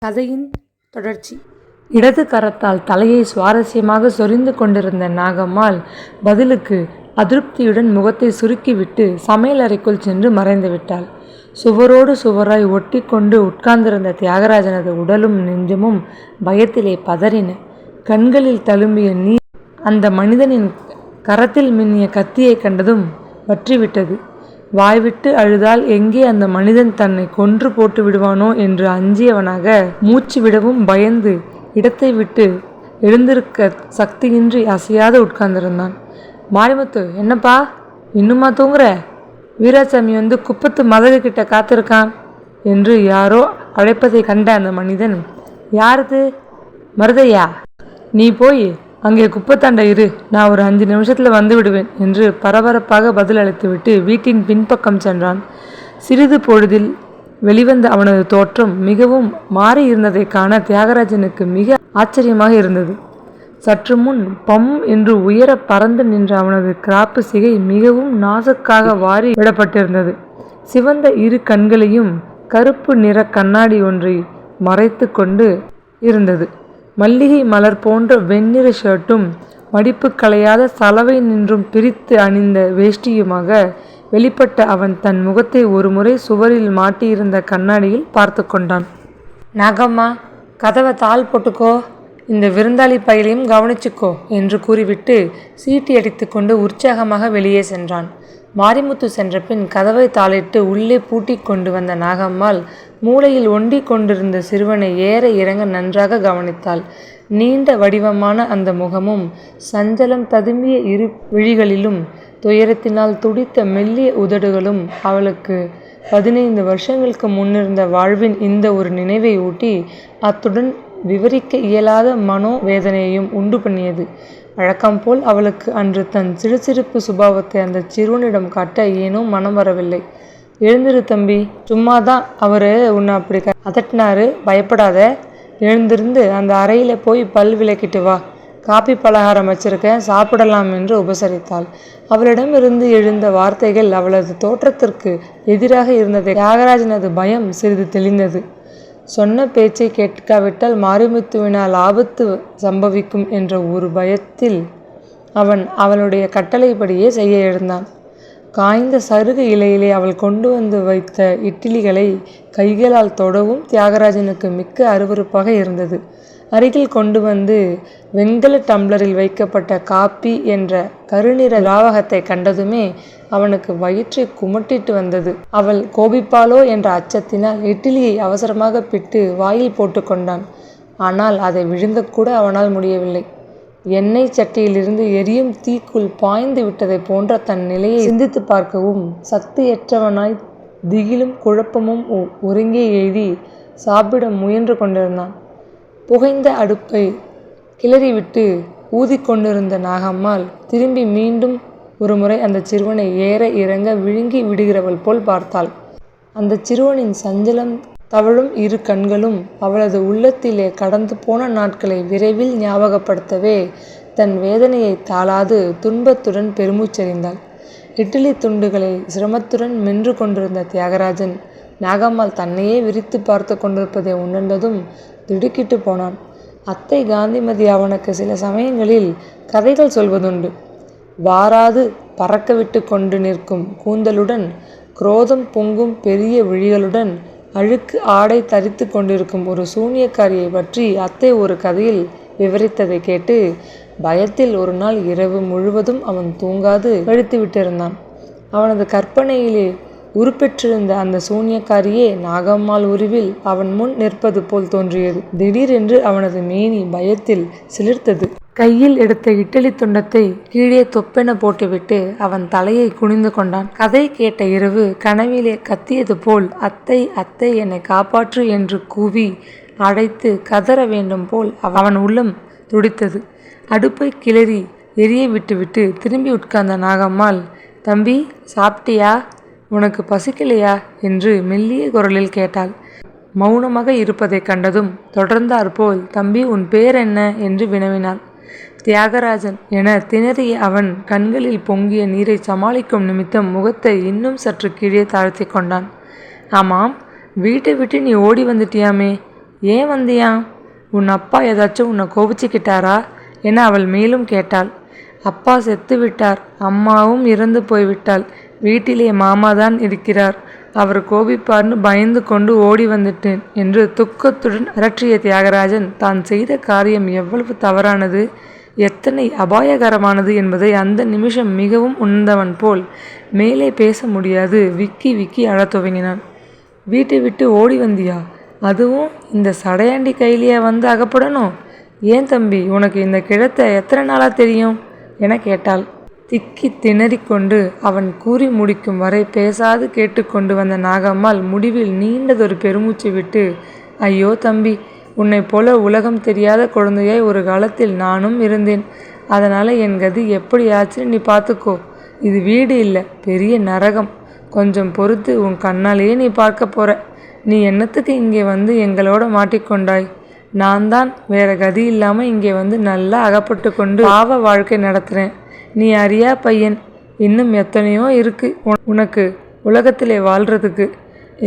கதையின் தொடர்ச்சி. இடது கரத்தால் தலையை சுவாரஸ்யமாக சொரிந்து கொண்டிருந்த நாகம்மாள் பதிலுக்கு அதிருப்தியுடன் முகத்தை சுருக்கிவிட்டு சமையலறைக்குள் சென்று மறைந்துவிட்டாள். சுவரோடு சுவராய் ஒட்டி கொண்டு உட்கார்ந்திருந்த தியாகராஜனது உடலும் நெஞ்சமும் பயத்திலே பதறின. கண்களில் தழும்பிய நீர் அந்த மனிதனின் கரத்தில் மின்னிய கத்தியை கண்டதும் வற்றிவிட்டது. வாய்விட்டு அழுதால் எங்கே அந்த மனிதன் தன்னை கொன்று போட்டு விடுவானோ என்று அஞ்சியவனாக, மூச்சு விடவும் பயந்து இடத்தை விட்டு எழுந்திருக்க சக்தியின்றி அசையாது உட்கார்ந்திருந்தான். மாரிமுத்து, என்னப்பா இன்னுமா தூங்குற? வீராசாமி வந்து குப்பத்து மதகு கிட்ட காத்திருக்கான் என்று யாரோ அழைப்பதை கண்ட அந்த மனிதன், யாரது? மருதையா, நீ போய் அங்கே குப்பத்தாண்ட இரு, நான் ஒரு 5 நிமிஷத்தில் வந்து விடுவேன் என்று பரபரப்பாக பதில் அளித்துவிட்டு வீட்டின் பின்பக்கம் சென்றான். சிறிது பொழுதில் வெளிவந்த அவனது தோற்றம் மிகவும் மாறி இருந்ததை காண தியாகராஜனுக்கு மிக ஆச்சரியமாக இருந்தது. சற்று முன் பம் என்று உயர பறந்து நின்ற அவனது கிராப்பு சிகை மிகவும் நாசுக்காக வாரி விடப்பட்டிருந்தது. சிவந்த இரு கண்களையும் கருப்பு நிற கண்ணாடி ஒன்றை மறைத்து கொண்டு இருந்தது. மல்லிகை மலர் போன்ற வெண்ணிற ஷர்ட்டும் மடிப்பு களையாத சலவை நின்றும் பிரித்து அணிந்த வேஷ்டியுமாக வெளிப்பட்ட அவன் தன் முகத்தை ஒரு முறை சுவரில் மாட்டியிருந்த கண்ணாடியில் பார்த்து கொண்டான். நாகம்மா, கதவை தாள் போட்டுக்கோ, இந்த விருந்தாளி பையிலையும் கவனிச்சுக்கோ என்று கூறிவிட்டு சீட்டி அடித்து கொண்டு உற்சாகமாக வெளியே சென்றான். மாரிமுத்து சென்ற பின் கதவை தாளிட்டு உள்ளே பூட்டி கொண்டு வந்த நாகம்மாள் மூலையில் ஒண்டி கொண்டிருந்த சிறுவனை ஏற இறங்க நன்றாக கவனித்தாள். நீண்ட வடிவமான அந்த முகமும் சஞ்சலம் ததும்பிய இரு விழிகளிலும் துயரத்தினால் துடித்த மெல்லிய உதடுகளும் அவளுக்கு 15 வருஷங்களுக்கு முன்னிருந்த வாழ்வின் இந்த ஒரு நினைவை ஊட்டி அத்துடன் விவரிக்க இயலாத மனோவேதனையையும் உண்டு பண்ணியது. வழக்கம் போல் அவளுக்கு அன்று தன் சிறுசிறுப்பு சுபாவத்தை அந்த சிறுவனிடம் காட்ட ஏனோ மனம் வரவில்லை. எழுந்திரு தம்பி, சும்மாதான் அவரு உன்னை அப்படி அதட்டினாரு, பயப்படாத, எழுந்திருந்து அந்த அறையில் போய் பல் விளக்கிட்டு வா, காப்பி பலகாரம் வச்சிருக்கேன், சாப்பிடலாம் என்று உபசரித்தாள். அவளிடமிருந்து எழுந்த வார்த்தைகள் அவளது தோற்றத்திற்கு எதிராக இருந்ததை தியாகராஜனது பயம் சிறிது தெளிந்தது. சொன்ன பேச்சை கேட்காவிட்டால் மாரிமுத்துவினால் ஆபத்து சம்பவிக்கும் என்ற ஒரு பயத்தில் அவன் அவளுடைய கட்டளைப்படியே செய்ய எழுந்தான். காய்ந்த சருகு இலையிலே அவள் கொண்டு வந்து வைத்த இட்லிகளை கைகளால் தொடவும் தியாகராஜனுக்கு மிக்க அருவருப்பாக இருந்தது. அருகில் கொண்டு வந்து வெண்கல டம்ளரில் வைக்கப்பட்ட காப்பி என்ற கருநிற திராவகத்தை கண்டதுமே அவனுக்கு வயிற்றை குமட்டிட்டு வந்தது. அவள் கோபிப்பாளோ என்ற அச்சத்தினால் இட்லியை அவசரமாக பிட்டு வாயில் போட்டு கொண்டான். ஆனால் அதை விழுங்கக்கூட அவனால் முடியவில்லை. எண்ணெய் சட்டியிலிருந்து எரியும் தீக்குள் பாய்ந்து விட்டதை போன்ற தன் நிலையை சிந்தித்து பார்க்கவும் சக்தியற்றவனாய் திகிலும் குழப்பமும் ஒருங்கே எழுதி சாப்பிட முயன்று கொண்டிருந்தான். புகைந்த அடுப்பை கிளறிவிட்டு ஊதிக்கொண்டிருந்த நாகம்மாள் திரும்பி மீண்டும் ஒரு முறை அந்த சிறுவனை ஏற இறங்க விழுங்கி விடுகிறவள் போல் பார்த்தாள். அந்த சிறுவனின் சஞ்சலம் தவழும் இரு கண்களும் அவளது உள்ளத்திலே கடந்து போன நாட்களை விரைவில் ஞாபகப்படுத்தவே தன் வேதனையை தாளாது துன்பத்துடன் பெருமூச்செறிந்தாள். இட்லி துண்டுகளை சிரமத்துடன் மென்று கொண்டிருந்த தியாகராஜன் நாகம்மாள் தன்னையே விரித்து பார்த்து கொண்டிருப்பதை உணர்ந்ததும் திடுக்கிட்டு போனான். அத்தை காந்திமதி அவனுக்கு சில சமயங்களில் கதைகள் சொல்வதுண்டு. வாராது பறக்க விட்டு கொண்டு நிற்கும் கூந்தலுடன், குரோதம் பொங்கும் பெரிய விழிகளுடன், அழுக்கு ஆடை தரித்து கொண்டிருக்கும் ஒரு சூனியக்காரியை பற்றி அத்தை ஒரு கதையில் விவரித்ததை கேட்டு பயத்தில் ஒரு நாள் இரவு முழுவதும் அவன் தூங்காது கழித்து விட்டிருந்தான். அவனது கற்பனையிலே உருப்பெற்றிருந்த அந்த சூனியக்காரியே நாகம்மாள் உருவில் அவன் முன் நிற்பது போல் தோன்றியது. திடீரென்று அவனது மேனி பயத்தில் சிலிர்த்தது. கையில் எடுத்த இட்லி துண்டத்தை கீழே தொப்பென போட்டுவிட்டு அவன் தலையை குனிந்து கொண்டான். கதை கேட்ட இரவு கனவிலே கத்தியது போல் அத்தை அத்தை என்னை காப்பாற்று என்று கூவி அழைத்து கதற வேண்டும் போல் அவன் உள்ளம் துடித்தது. அடுப்பை கிளறி எரிய விட்டுவிட்டு திரும்பி உட்கார்ந்த நாகம்மாள், தம்பி சாப்பிட்டியா, உனக்கு பசிக்கலையா என்று மெல்லிய குரலில் கேட்டாள். மௌனமாக இருப்பதை கண்டதும் தொடர்ந்தாற்போல், தம்பி உன் பேர் என்ன என்று வினவினாள். தியாகராஜன் என திணறிய அவன் கண்களில் பொங்கிய நீரை சமாளிக்கும் நிமித்தம் முகத்தை இன்னும் சற்று கீழே தாழ்த்தி கொண்டான். ஆமாம், வீட்டை விட்டு நீ ஓடி வந்துட்டியாமே, ஏன் வந்தியா? உன் அப்பா ஏதாச்சும் உன்னை கோபிச்சுக்கிட்டாரா என அவள் மேலும் கேட்டாள். அப்பா செத்து விட்டார், அம்மாவும் இறந்து போய்விட்டாள். வீட்டிலே மாமாதான் இருக்கிறார். அவர் கோபிப்பார்னு பயந்து கொண்டு ஓடி வந்துட்டேன் என்று துக்கத்துடன் அரற்றிய தியாகராஜன் தான் செய்த காரியம் எவ்வளவு தவறானது, எத்தனை அபாயகரமானது என்பதை அந்த நிமிஷம் மிகவும் உணர்ந்தவன் போல் மேலே பேச முடியாது விக்கி விக்கி அழத் துவங்கினான். வீட்டை விட்டு ஓடி வந்தியா? அதுவும் இந்த சடையாண்டி கையிலேயே வந்து அகப்படணும்? ஏன் தம்பி, உனக்கு இந்த கிழத்தை எத்தனை நாளாக தெரியும் என கேட்டாள். திக்கி திணறிக்கொண்டு அவன் கூறி முடிக்கும் வரை பேசாது கேட்டுக்கொண்டு வந்த நாகம்மாள் முடிவில் நீண்டதொரு பெருமூச்சு விட்டு, ஐயோ தம்பி, உன்னை போல உலகம் தெரியாத குழந்தையாய் ஒரு காலத்தில் நானும் இருந்தேன். அதனால் என் கதி எப்படி ஆச்சுன்னு நீ பார்த்துக்கோ. இது வீடு இல்லை, பெரிய நரகம். கொஞ்சம் பொறுத்து உன் கண்ணாலேயே நீ பார்க்க போற. நீ என்னத்துக்கு இங்கே வந்து எங்களோட மாட்டிக்கொண்டாய்? நான் தான் வேற கதி இல்லாமல் இங்கே வந்து நல்லா அகப்பட்டு கொண்டு பாவ வாழ்க்கை நடத்துகிறேன். நீ அறியா பையன், இன்னும் எத்தனையோ இருக்கு உனக்கு உலகத்திலே வாழ்கிறதுக்கு.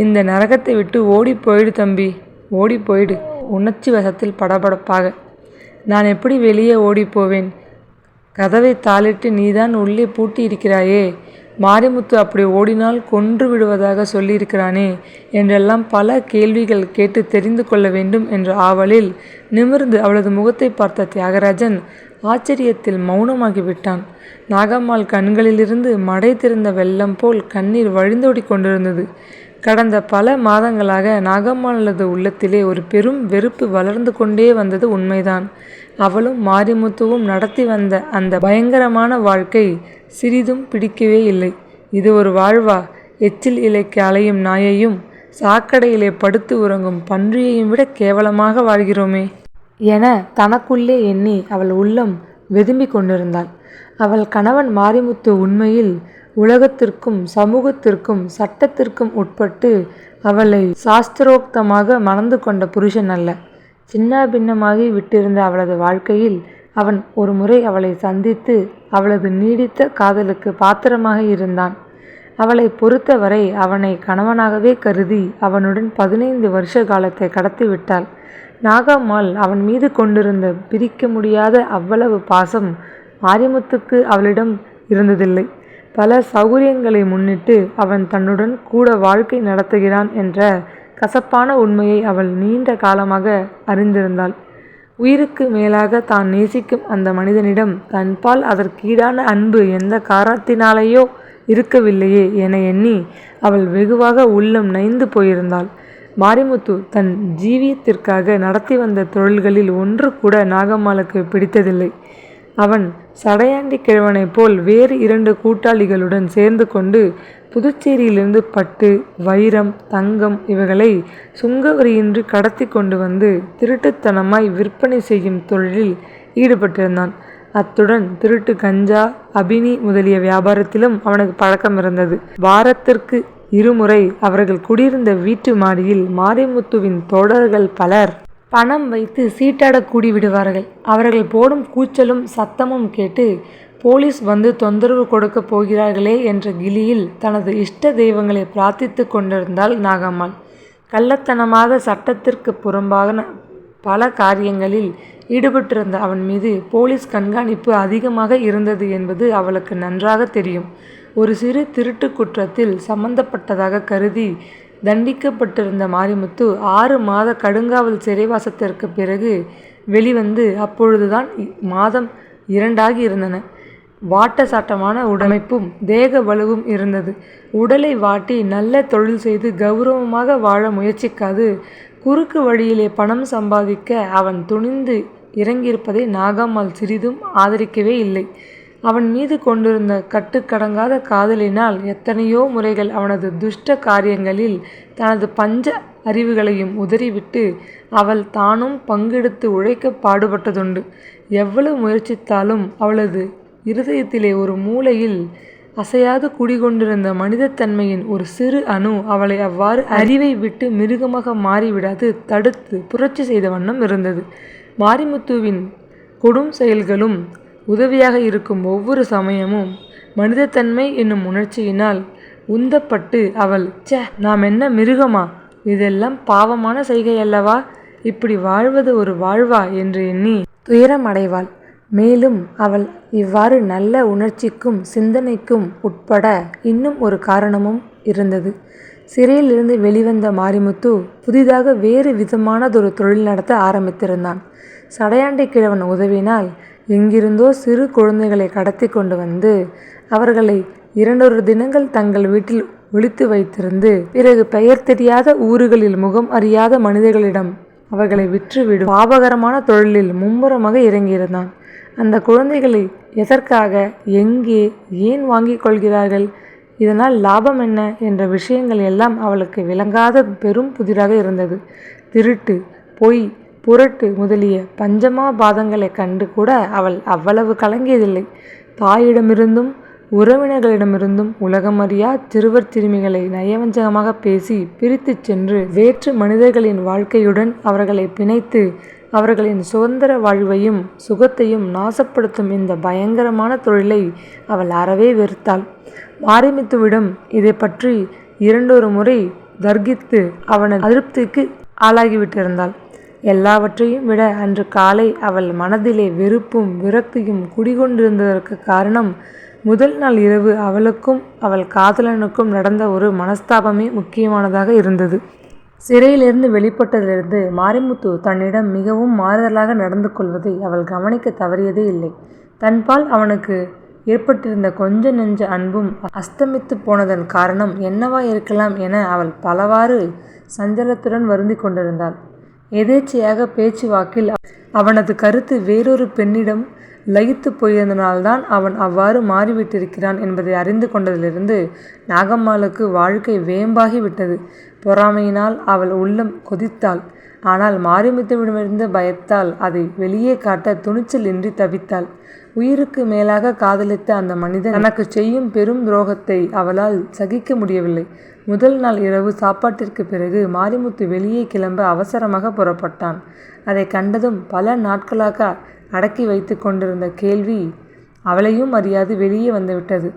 இந்த நரகத்தை விட்டு ஓடி போயிடு தம்பி, ஓடி போயிடு. உணர்ச்சி வசத்தில் படபடப்பாக, நான் எப்படி வெளியே ஓடி போவேன்? கதவை தாளிட்டு நீதான் உள்ளே பூட்டி இருக்கிறாயே. மாரிமுத்து அப்படி ஓடினால் கொன்று விடுவதாக சொல்லியிருக்கிறானே என்றெல்லாம் பல கேள்விகள் கேட்டு தெரிந்து கொள்ள வேண்டும் என்ற ஆவலில் நிமிர்ந்து அவளது முகத்தை பார்த்த தியாகராஜன் ஆச்சரியத்தில் மௌனமாகிவிட்டான். நாகம்மாள் கண்களிலிருந்து மடை திறந்த வெள்ளம் போல் கண்ணீர் வழிந்தோடி கொண்டிருந்தது. கடந்த பல மாதங்களாக நாகம்மாளது உள்ளத்திலே ஒரு பெரும் வெறுப்பு வளர்ந்து கொண்டே வந்தது உண்மைதான். அவளும் மாரிமுத்துவும் நடத்தி வந்த அந்த பயங்கரமான வாழ்க்கை சிறிதும் பிடிக்கவே இல்லை. இது ஒரு வாழ்வா? எச்சில் இலைக்கு அலையும் நாயையும் சாக்கடையிலே படுத்து உறங்கும் பன்றியையும் விட கேவலமாக வாழ்கிறோமே என தனக்குள்ளே எண்ணி அவள் உள்ளம் வெதும்பி கொண்டிருந்தாள். அவள் கணவன் மாரிமுத்து உண்மையில் உலகத்திற்கும் சமூகத்திற்கும் சட்டத்திற்கும் உட்பட்டு அவளை சாஸ்திரோக்தமாக மணந்து கொண்ட புருஷன் அல்ல. சின்ன பின்னமாகி விட்டிருந்த அவளது வாழ்க்கையில் அவன் ஒரு முறை அவளை சந்தித்து அவளது நீடித்த காதலுக்கு பாத்திரமாக இருந்தான். அவளை பொறுத்தவரை அவனை கணவனாகவே கருதி அவனுடன் 15 வருஷ காலத்தை கடத்திவிட்டாள். நாகம்மாள் அவன் மீது கொண்டிருந்த பிரிக்க முடியாத அவ்வளவு பாசம் மாரிமுத்துக்கு அவளிடம் இருந்ததில்லை. பல சௌகரியங்களை முன்னிட்டு அவன் தன்னுடன் கூட வாழ்க்கை நடத்துகிறான் என்ற கசப்பான உண்மையை அவள் நீண்ட காலமாக அறிந்திருந்தாள். உயிருக்கு மேலாக தான் நேசிக்கும் அந்த மனிதனிடம் தன்பால் அதற்கீடான அன்பு எந்த காரணத்தினாலேயோ இருக்கவில்லையே என எண்ணி அவள் வெகுவாக உள்ளம் நைந்து போயிருந்தாள். மாரிமுத்து தன் ஜீவியத்திற்காக நடத்தி வந்த தொழில்களில் ஒன்று கூட நாகம்மாளுக்கு பிடித்ததில்லை. அவன் சடையாண்டி கிழவனைப் போல் வேறு 2 கூட்டாளிகளுடன் சேர்ந்து கொண்டு புதுச்சேரியிலிருந்து பட்டு, வைரம், தங்கம் இவைகளை சுங்கவரியின்றி கடத்தி கொண்டு வந்து திருட்டுத்தனமாய் விற்பனை செய்யும் தொழிலில் ஈடுபட்டிருந்தான். அத்துடன் திருட்டு கஞ்சா, அபினி முதலிய வியாபாரத்திலும் அவனுக்கு பழக்கம் இருந்தது. வாரத்திற்கு 2 முறை அவர்கள் குடியிருந்த வீட்டு மாடியில் மாரிமுத்துவின் தோழர்கள் பலர் பணம் வைத்து சீட்டாட கூடி விடுவார்கள். அவர்கள் போடும் கூச்சலும் சத்தமும் கேட்டு போலீஸ் வந்து தொந்தரவு கொடுக்க போகிறார்களே என்ற கிலியில் தனது இஷ்ட தெய்வங்களை பிரார்த்தித்து கொண்டிருந்தாள் நாகம்மாள். கள்ளத்தனமாக சட்டத்திற்கு புறம்பாக பல காரியங்களில் ஈடுபட்டிருந்த அவன் மீது போலீஸ் கண்காணிப்பு அதிகமாக இருந்தது என்பது அவளுக்கு நன்றாக தெரியும். ஒரு சிறு திருட்டு குற்றத்தில் சம்பந்தப்பட்டதாக கருதி தண்டிக்கப்பட்டிருந்த மாரிமுத்து 6 மாத கடுங்காவல் சிறைவாசத்திற்கு பிறகு வெளிவந்து அப்பொழுதுதான் மாதம் 2 இருந்தன. வாட்ட சாட்டமான உடமைப்பும் தேக வலுவும் இருந்தது. உடலை வாட்டி நல்ல தொழில் செய்து கௌரவமாக வாழ முயற்சிக்காது குறுக்கு வழியிலே பணம் சம்பாதிக்க அவன் துணிந்து இறங்கியிருப்பதை நாகம்மாள் சிறிதும் ஆதரிக்கவே இல்லை. அவன் மீது கொண்டிருந்த கட்டுக்கடங்காத காதலினால் எத்தனையோ முறைகள் அவனது துஷ்ட காரியங்களில் தனது பஞ்ச அறிவுகளையும் உதறிவிட்டு அவள் தானும் பங்கெடுத்து உழைக்க பாடுபட்டதுண்டு. எவ்வளவு முயற்சித்தாலும் அவளது இருதயத்திலே ஒரு மூலையில் அசையாது குடிகொண்டிருந்த மனிதத்தன்மையின் ஒரு சிறு அணு அவளை அவ்வாறு அறிவை விட்டு மிருகமாக மாறிவிடாது தடுத்து புரட்சி செய்த வண்ணம் இருந்தது. மாரிமுத்துவின் கொடும் செயல்களும் உதவியாக இருக்கும் ஒவ்வொரு சமயமும் மனிதத்தன்மை என்னும் உணர்ச்சியினால் உந்தப்பட்டு அவள் நாம் என்ன மிருகமா? இதெல்லாம் பாவமான செய்கை அல்லவா இப்படி வாழ்வது ஒரு வாழ்வா என்று எண்ணி துயரம் அடைவாள். மேலும் அவள் இவ்வாறு நல்ல உணர்ச்சிக்கும் சிந்தனைக்கும் உட்பட இன்னும் ஒரு காரணமும் இருந்தது. சிறையிலிருந்து வெளிவந்த மாரிமுத்து புதிதாக வேறு விதமானதொரு தொழில் நடத்த ஆரம்பித்திருந்தான். சடையாண்டி கிழவன் உதவினால் எங்கிருந்தோ சிறு குழந்தைகளை கடத்தி கொண்டு வந்து அவர்களை 2 தினங்கள் தங்கள் வீட்டில் ஒளித்து வைத்திருந்து பிறகு பெயர் தெரியாத ஊர்களில் முகம் அறியாத மனிதர்களிடம் அவர்களை விற்றுவிடும் பாபகரமான தொழிலில் மும்முரமாக இறங்கியிருந்தான். அந்த குழந்தைகளை எதற்காக, எங்கே, ஏன் வாங்கிக் கொள்கிறார்கள், இதனால் லாபம் என்ன என்ற விஷயங்கள் எல்லாம் அவளுக்கு விளங்காத பெரும் புதிராக இருந்தது. திருட்டு, பொய், புரட்டு முதலிய பஞ்சமாபாதங்களை கண்டு கூட அவள் அவ்வளவு கலங்கியதில்லை. தாயிடமிருந்தும் உறவினர்களிடமிருந்தும் உலகமறியா சிறுவர் சிறுமிகளை நயவஞ்சகமாக பேசி பிரித்துச் சென்று வேற்று மனிதர்களின் வாழ்க்கையுடன் அவர்களை பிணைத்து அவர்களின் சுதந்திர வாழ்வையும் சுகத்தையும் நாசப்படுத்தும் இந்த பயங்கரமான தொழிலை அவள் அறவே வெறுத்தாள். மாரிமுத்துவிடம் இதை பற்றி 2 முறை தர்கித்து அவனது அதிருப்திக்கு ஆளாகிவிட்டிருந்தாள். எல்லாவற்றையும் விட அன்று காலை அவள் மனதிலே வெறுப்பும் விரக்தியும் குடிகொண்டிருந்ததற்கு காரணம், முதல் நாள் இரவு அவளுக்கும் அவள் காதலனுக்கும் நடந்த ஒரு மனஸ்தாபமே முக்கியமானதாக இருந்தது. சிறையிலிருந்து வெளிப்பட்டதிலிருந்து மாரிமுத்து தன்னிடம் மிகவும் மாறுதலாக நடந்து கொள்வதை அவள் கவனிக்க தவறியதே இல்லை. தன்பால் அவனுக்கு ஏற்பட்டிருந்த கொஞ்ச நெஞ்ச அன்பும் அஸ்தமித்து போனதன் காரணம் என்னவா இருக்கலாம் என அவள் பலவாறு சஞ்சலத்துடன் வருந்தி கொண்டிருந்தாள். எதேச்சையாக பேச்சுவாக்கில் அவனது கருத்து வேறொரு பெண்ணிடம் லயித்து போயிருந்தனால்தான் அவன் அவ்வாறு மாறிவிட்டிருக்கிறான் என்பதை அறிந்து கொண்டதிலிருந்து நாகம்மாளுக்கு வாழ்க்கை வேம்பாகி விட்டது. பொறாமையினால் அவள் உள்ளம் கொதித்தாள். ஆனால் மாரிமுத்துவிடமிருந்த பயத்தால் அதை வெளியே காட்ட துணிச்சல் இன்றி தவித்தாள். உயிருக்கு மேலாக காதலித்த அந்த மனிதன் தனக்கு செய்யும் பெரும் துரோகத்தை அவளால் சகிக்க முடியவில்லை. முதல் நாள் இரவு சாப்பாட்டிற்கு பிறகு மாரிமுத்து வெளியே கிளம்ப அவசரமாக புறப்பட்டான். அதை கண்டதும் பல நாட்களாக அடக்கி வைத்து கொண்டிருந்த கேள்வி அவளையும் அறியாது வெளியே வந்துவிட்டது.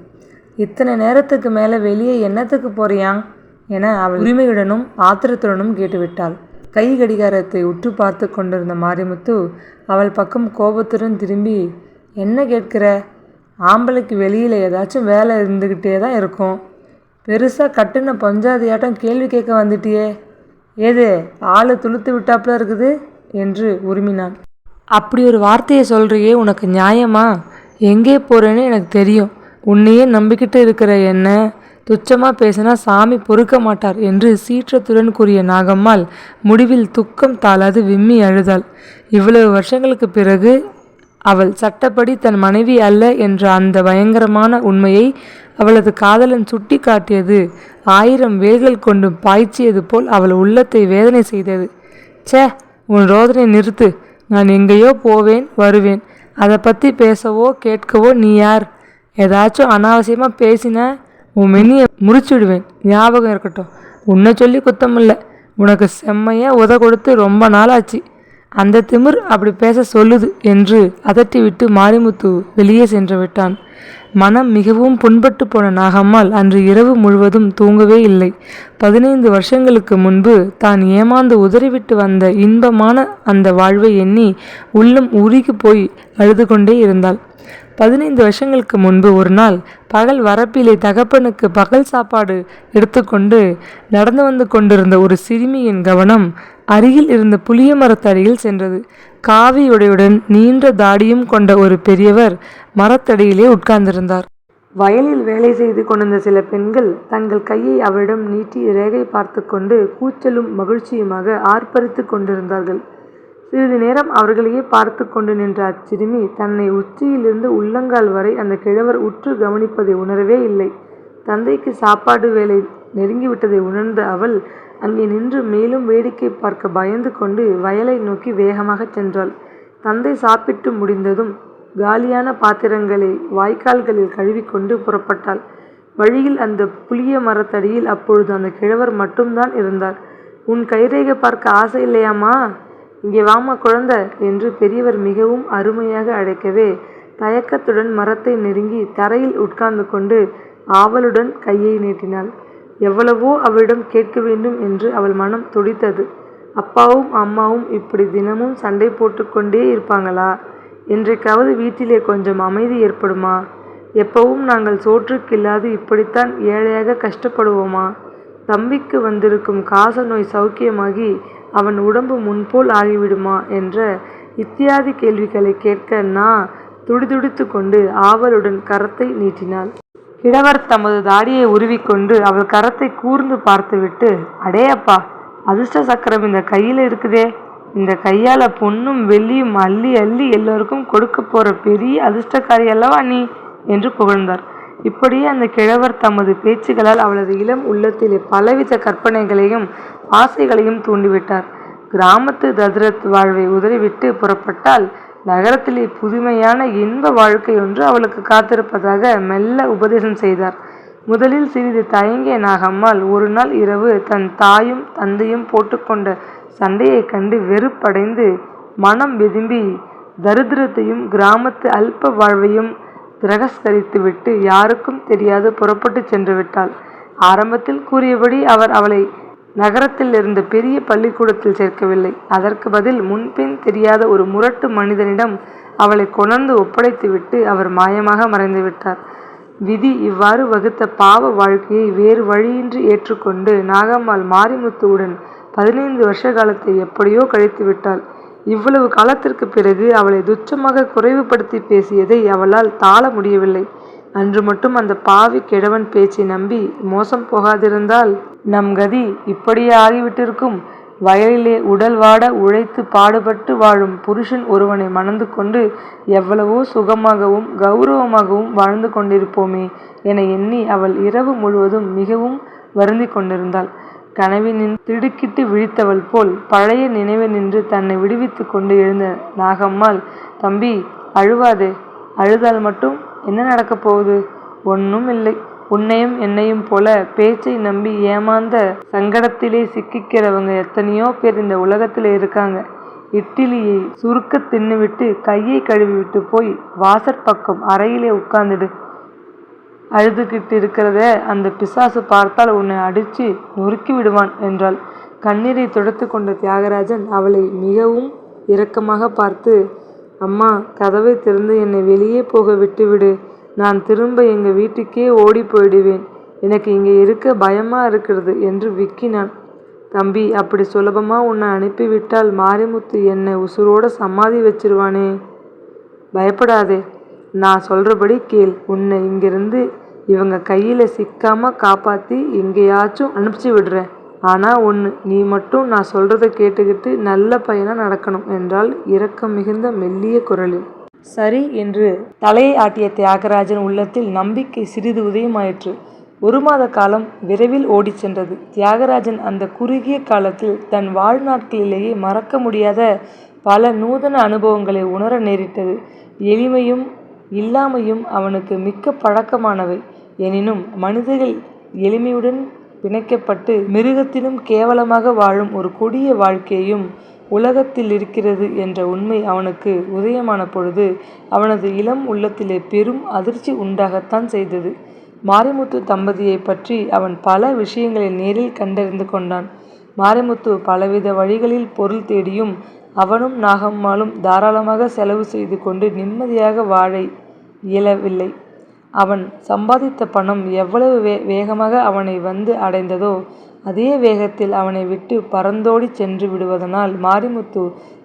இத்தனை நேரத்துக்கு மேலே வெளியே என்னத்துக்கு போறியான் என அவள் உரிமையுடனும் ஆத்திரத்துடனும் கேட்டுவிட்டாள். கை கடிகாரத்தை உற்று பார்த்து கொண்டிருந்த மாரிமுத்து அவள் பக்கம் கோபத்துடன் திரும்பி, என்ன கேட்கிற? ஆம்பளைக்கு வெளியில் ஏதாச்சும் வேலை இருந்துக்கிட்டே தான் இருக்கும். பெருசாக கட்டுன பஞ்சாதியாட்டம் கேள்வி கேட்க வந்துட்டியே, ஏது ஆளு துளுத்து விட்டாப்புல இருக்குது என்று உருமினான். அப்படி ஒரு வார்த்தையை சொல்கிறியே, உனக்கு நியாயமா? எங்கே போகிறேன்னு எனக்கு தெரியும். உன்னையே நம்பிக்கிட்டு இருக்கிற என்ன துச்சமாக பேசினா சாமி பொறுக்க மாட்டார் என்று சீற்றத்துடன் கூறிய நாகம்மாள் முடிவில் துக்கம் தாளாது விம்மி அழுதாள். இவ்வளவு வருஷங்களுக்கு பிறகு அவள் சட்டப்படி தன் மனைவி அல்ல என்ற அந்த பயங்கரமான உண்மையை அவளது காதலன் சுட்டி காட்டியது 1000 வேல்கள் கொண்டு பாய்ச்சியது போல் அவள் உள்ளத்தை வேதனை செய்தது. ச்சே, உன் ரோதனை நிறுத்து. நான் எங்கேயோ போவேன் வருவேன். அதை பற்றி பேசவோ கேட்கவோ நீ யார்? ஏதாச்சும் அனாவசியமாக பேசின உன் மென்னியை முறிச்சுடுவேன், ஞாபகம் இருக்கட்டும். உன்னை சொல்லி குத்தமில்லை, உனக்கு செம்மையாக உத கொடுத்து ரொம்ப நாளாச்சு. அந்த திமிர் அப்படி பேச சொல்லுது என்று அதட்டிவிட்டு மாரிமுத்து வெளியே சென்று விட்டான். மனம் மிகவும் புண்பட்டு போன நாகம்மாள் அன்று இரவு முழுவதும் தூங்கவே இல்லை. 15 வருஷங்களுக்கு முன்பு தான் ஏமாந்து உதறிவிட்டு வந்த இன்பமான அந்த வாழ்வை எண்ணி உள்ளம் உருகி போய் அழுது கொண்டே இருந்தாள். 15 வருஷங்களுக்கு முன்பு ஒரு நாள் பகல் வரப்பிலே தகப்பனுக்கு பகல் சாப்பாடு எடுத்துக்கொண்டு நடந்து வந்து கொண்டிருந்த ஒரு சிறுமியின் கவனம் அருகில் இருந்த புளிய மரத்தடியில் சென்றது. காவியுடையுடன் நீண்ட தாடியும் கொண்ட ஒரு பெரியவர் மரத்தடியிலே உட்கார்ந்திருந்தார். வயலில் வேலை செய்து கொண்டிருந்த சில பெண்கள் தங்கள் கையை அவரிடம் நீட்டி ரேகை பார்த்து கொண்டு கூச்சலும் மகிழ்ச்சியுமாக ஆர்ப்பரித்து கொண்டிருந்தார்கள். சிறிது நேரம் அவர்களையே பார்த்து கொண்டு நின்ற அச்சிறுமி தன்னை உச்சியிலிருந்து உள்ளங்கால் வரை அந்த கிழவர் உற்று கவனிப்பதை உணரவே இல்லை. தந்தைக்கு சாப்பாடு வேலை நெருங்கிவிட்டதை உணர்ந்த அவள் அங்கே நின்று மேலும் வேடிக்கை பார்க்க பயந்து கொண்டு வயலை நோக்கி வேகமாக சென்றாள். தந்தை சாப்பிட்டு முடிந்ததும் காலியான பாத்திரங்களை வாய்க்கால்களில் கழுவிக்கொண்டு புறப்பட்டாள். வழியில் அந்த புளிய மரத்தடியில் அப்பொழுது அந்த கிழவர் மட்டும்தான் இருந்தார். உன் கைரேகை பார்க்க ஆசை இல்லையாம்மா? இங்கே வாமா குழந்தை என்று பெரியவர் மிகவும் அருமையாக அழைக்கவே தயக்கத்துடன் மரத்தை நெருங்கி தரையில் உட்கார்ந்து கொண்டு ஆவலுடன் கையை நீட்டினாள். எவ்வளவோ அவளிடம் கேட்க வேண்டும் என்று அவள் மனம் துடித்தது. அப்பாவும் அம்மாவும் இப்படி தினமும் சண்டை போட்டுக்கொண்டே இருப்பாங்களா? என்றைக்காவது வீட்டிலே கொஞ்சம் அமைதி ஏற்படுமா? எப்பவும் நாங்கள் சோற்றுக்கில்லாது இப்படித்தான் ஏழையாக கஷ்டப்படுவோமா? தம்பிக்கு வந்திருக்கும் காச நோய் சௌக்கியமாகி அவன் உடம்பு முன்போல் ஆகிவிடுமா என்ற இத்தியாதி கேள்விகளை கேட்க நான் துடிதுடித்து கொண்டு ஆவலுடன் கரத்தை நீட்டினாள். கிழவர் தமது தாடியை உருவிக்கொண்டு அவள் கரத்தை கூர்ந்து பார்த்துவிட்டு, அடே அப்பா, அதிர்ஷ்ட சக்கரம் இந்த கையில் இருக்குதே, இந்த கையால் பொன்னும் வெள்ளியும் அள்ளி அள்ளி எல்லோருக்கும் கொடுக்க போற பெரிய அதிர்ஷ்டக்காரி அல்லவா நீ என்று புகழ்ந்தார். இப்படியே அந்த கிழவர் தமது பேச்சுகளால் அவளது இளம் உள்ளத்திலே பலவித கற்பனைகளையும் ஆசைகளையும் தூண்டிவிட்டார். கிராமத்து தத்ரத் வாழ்வை உதறிவிட்டு புறப்பட்டால் நகரத்திலே புதுமையான இன்ப வாழ்க்கை ஒன்று அவளுக்கு காத்திருப்பதாக மெல்ல உபதேசம் செய்தார். முதலில் சிறிது தயங்கிய நாகம்மாள் ஒரு நாள் இரவு தன் தாயும் தந்தையும் போட்டுக்கொண்ட சண்டையை கண்டு வெறுப்படைந்து மனம் வெதும்பி தரித்திரத்தையும் கிராமத்து அல்ப வாழ்வையும் திரகஸ்கரித்துவிட்டு யாருக்கும் தெரியாது புறப்பட்டு சென்று விட்டாள். ஆரம்பத்தில் கூறியபடி அவர் அவளை நகரத்தில் இருந்த பெரிய பள்ளிக்கூடத்தில் சேர்க்கவில்லை. அதற்கு பதில் முன்பின் தெரியாத ஒரு முரட்டு மனிதனிடம் அவளை கொணர்ந்து ஒப்படைத்துவிட்டு அவர் மாயமாக மறைந்து விட்டார். விதி இவ்வாறு வகுத்த பாவ வாழ்க்கையை வேறு வழியின்றி ஏற்றுக்கொண்டு நாகம்மாள் மாரிமுத்துவுடன் 15 வருஷ காலத்தை எப்படியோ கழித்து விட்டாள். இவ்வளவு காலத்திற்கு பிறகு அவளை துச்சமாக குறைவுபடுத்தி பேசியதை அவளால் தாழ முடியவில்லை. அன்று மட்டும் அந்த பாவி கிழவன் பேச்சை நம்பி மோசம் போகாதிருந்தால் நம் கதி இப்படியே ஆகிவிட்டிருக்கும். வயலிலே உடல் வாட உழைத்து பாடுபட்டு வாழும் புருஷன் ஒருவனை மணந்து கொண்டு எவ்வளவோ சுகமாகவும் கௌரவமாகவும் வாழ்ந்து கொண்டிருப்போமே என எண்ணி அவள் இரவு முழுவதும் மிகவும் வருந்தி கொண்டிருந்தாள். கனவினின் திடுக்கிட்டு விழித்தவள் போல் பழைய நினைவு நின்று தன்னை விடுவித்து கொண்டு எழுந்த நாகம்மாள், தம்பி, அழுவாதே. அழுதால் மட்டும் என்ன நடக்கப் போகுது? ஒன்றும் இல்லை. உன்னையும் என்னையும் போல பேச்சை நம்பி ஏமாந்த சங்கடத்திலே சிக்கிக்கிறவங்க எத்தனையோ பேர் இந்த உலகத்தில் இருக்காங்க. இட்லியை சுருக்க தின்னுவிட்டு கையை கழுவிவிட்டு போய் வாசற்பக்கம் அறையிலே உட்கார்ந்துடு. அழுதுகிட்டு இருக்கிறத அந்த பிசாசு பார்த்தால் உன்னை அடித்து நொறுக்கி விடுவான் என்றாள். கண்ணீரை துடைத்து கொண்ட தியாகராஜன் அவளை மிகவும் இரக்கமாக பார்த்து, அம்மா, கதவை திறந்து என்னை வெளியே போக விட்டுவிடு. நான் திரும்ப எங்கள் வீட்டுக்கே ஓடி போயிடுவேன். எனக்கு இங்கே இருக்க பயமாக இருக்கிறது என்று விக்கினான். தம்பி, அப்படி சுலபமாக உன்னை அனுப்பிவிட்டால் மாரிமுத்து என்னை உசுரோட சமாதி வச்சிருவானே. பயப்படாதே, நான் சொல்கிறபடி கேள். உன்னை இங்கிருந்து இவங்க கையில் சிக்காமல் காப்பாற்றி எங்கேயாச்சும் அனுப்பிச்சி விடுறேன். ஆனால் ஒன்று, நீ மட்டும் நான் சொல்கிறத கேட்டுக்கிட்டு நல்ல பையனாக நடக்கணும் என்றால் இரக்கம் மிகுந்த மெல்லிய குரலில். சரி என்று தலையை ஆட்டிய தியாகராஜன் உள்ளத்தில் நம்பிக்கை சிறிது உதயமாயிற்று. 1 மாத காலம் விரைவில் ஓடி சென்றது. தியாகராஜன் அந்த குறுகிய காலத்தில் தன் வாழ்நாட்களிலேயே மறக்க முடியாத பல நூதன அனுபவங்களை உணர நேரிட்டது. எளிமையும் இல்லாமையும் அவனுக்கு மிக்க பழக்கமானவை. எனினும் மனிதர்கள் எளிமையுடன் பிணைக்கப்பட்டு மிருகத்திலும் கேவலமாக வாழும் ஒரு கொடிய வாழ்க்கையும் உலகத்தில் இருக்கிறது என்ற உண்மை அவனுக்கு உதயமான பொழுது அவனது இளம் உள்ளத்திலே பெரும் அதிர்ச்சி உண்டாகத்தான் செய்தது. மாரிமுத்து தம்பதியை பற்றி அவன் பல விஷயங்களை நேரில் கண்டறிந்து கொண்டான். மாரிமுத்து பலவித வழிகளில் பொருள் தேடியும் அவனும் நாகம்மாளும் தாராளமாக செலவு செய்து கொண்டு நிம்மதியாக வாழ இயலவில்லை. அவன் சம்பாதித்த பணம் எவ்வளவு வேகமாக அவனை வந்து அடைந்ததோ அதே வேகத்தில் அவனை விட்டு பறந்தோடி சென்று விடுவதனால் மாரிமுத்து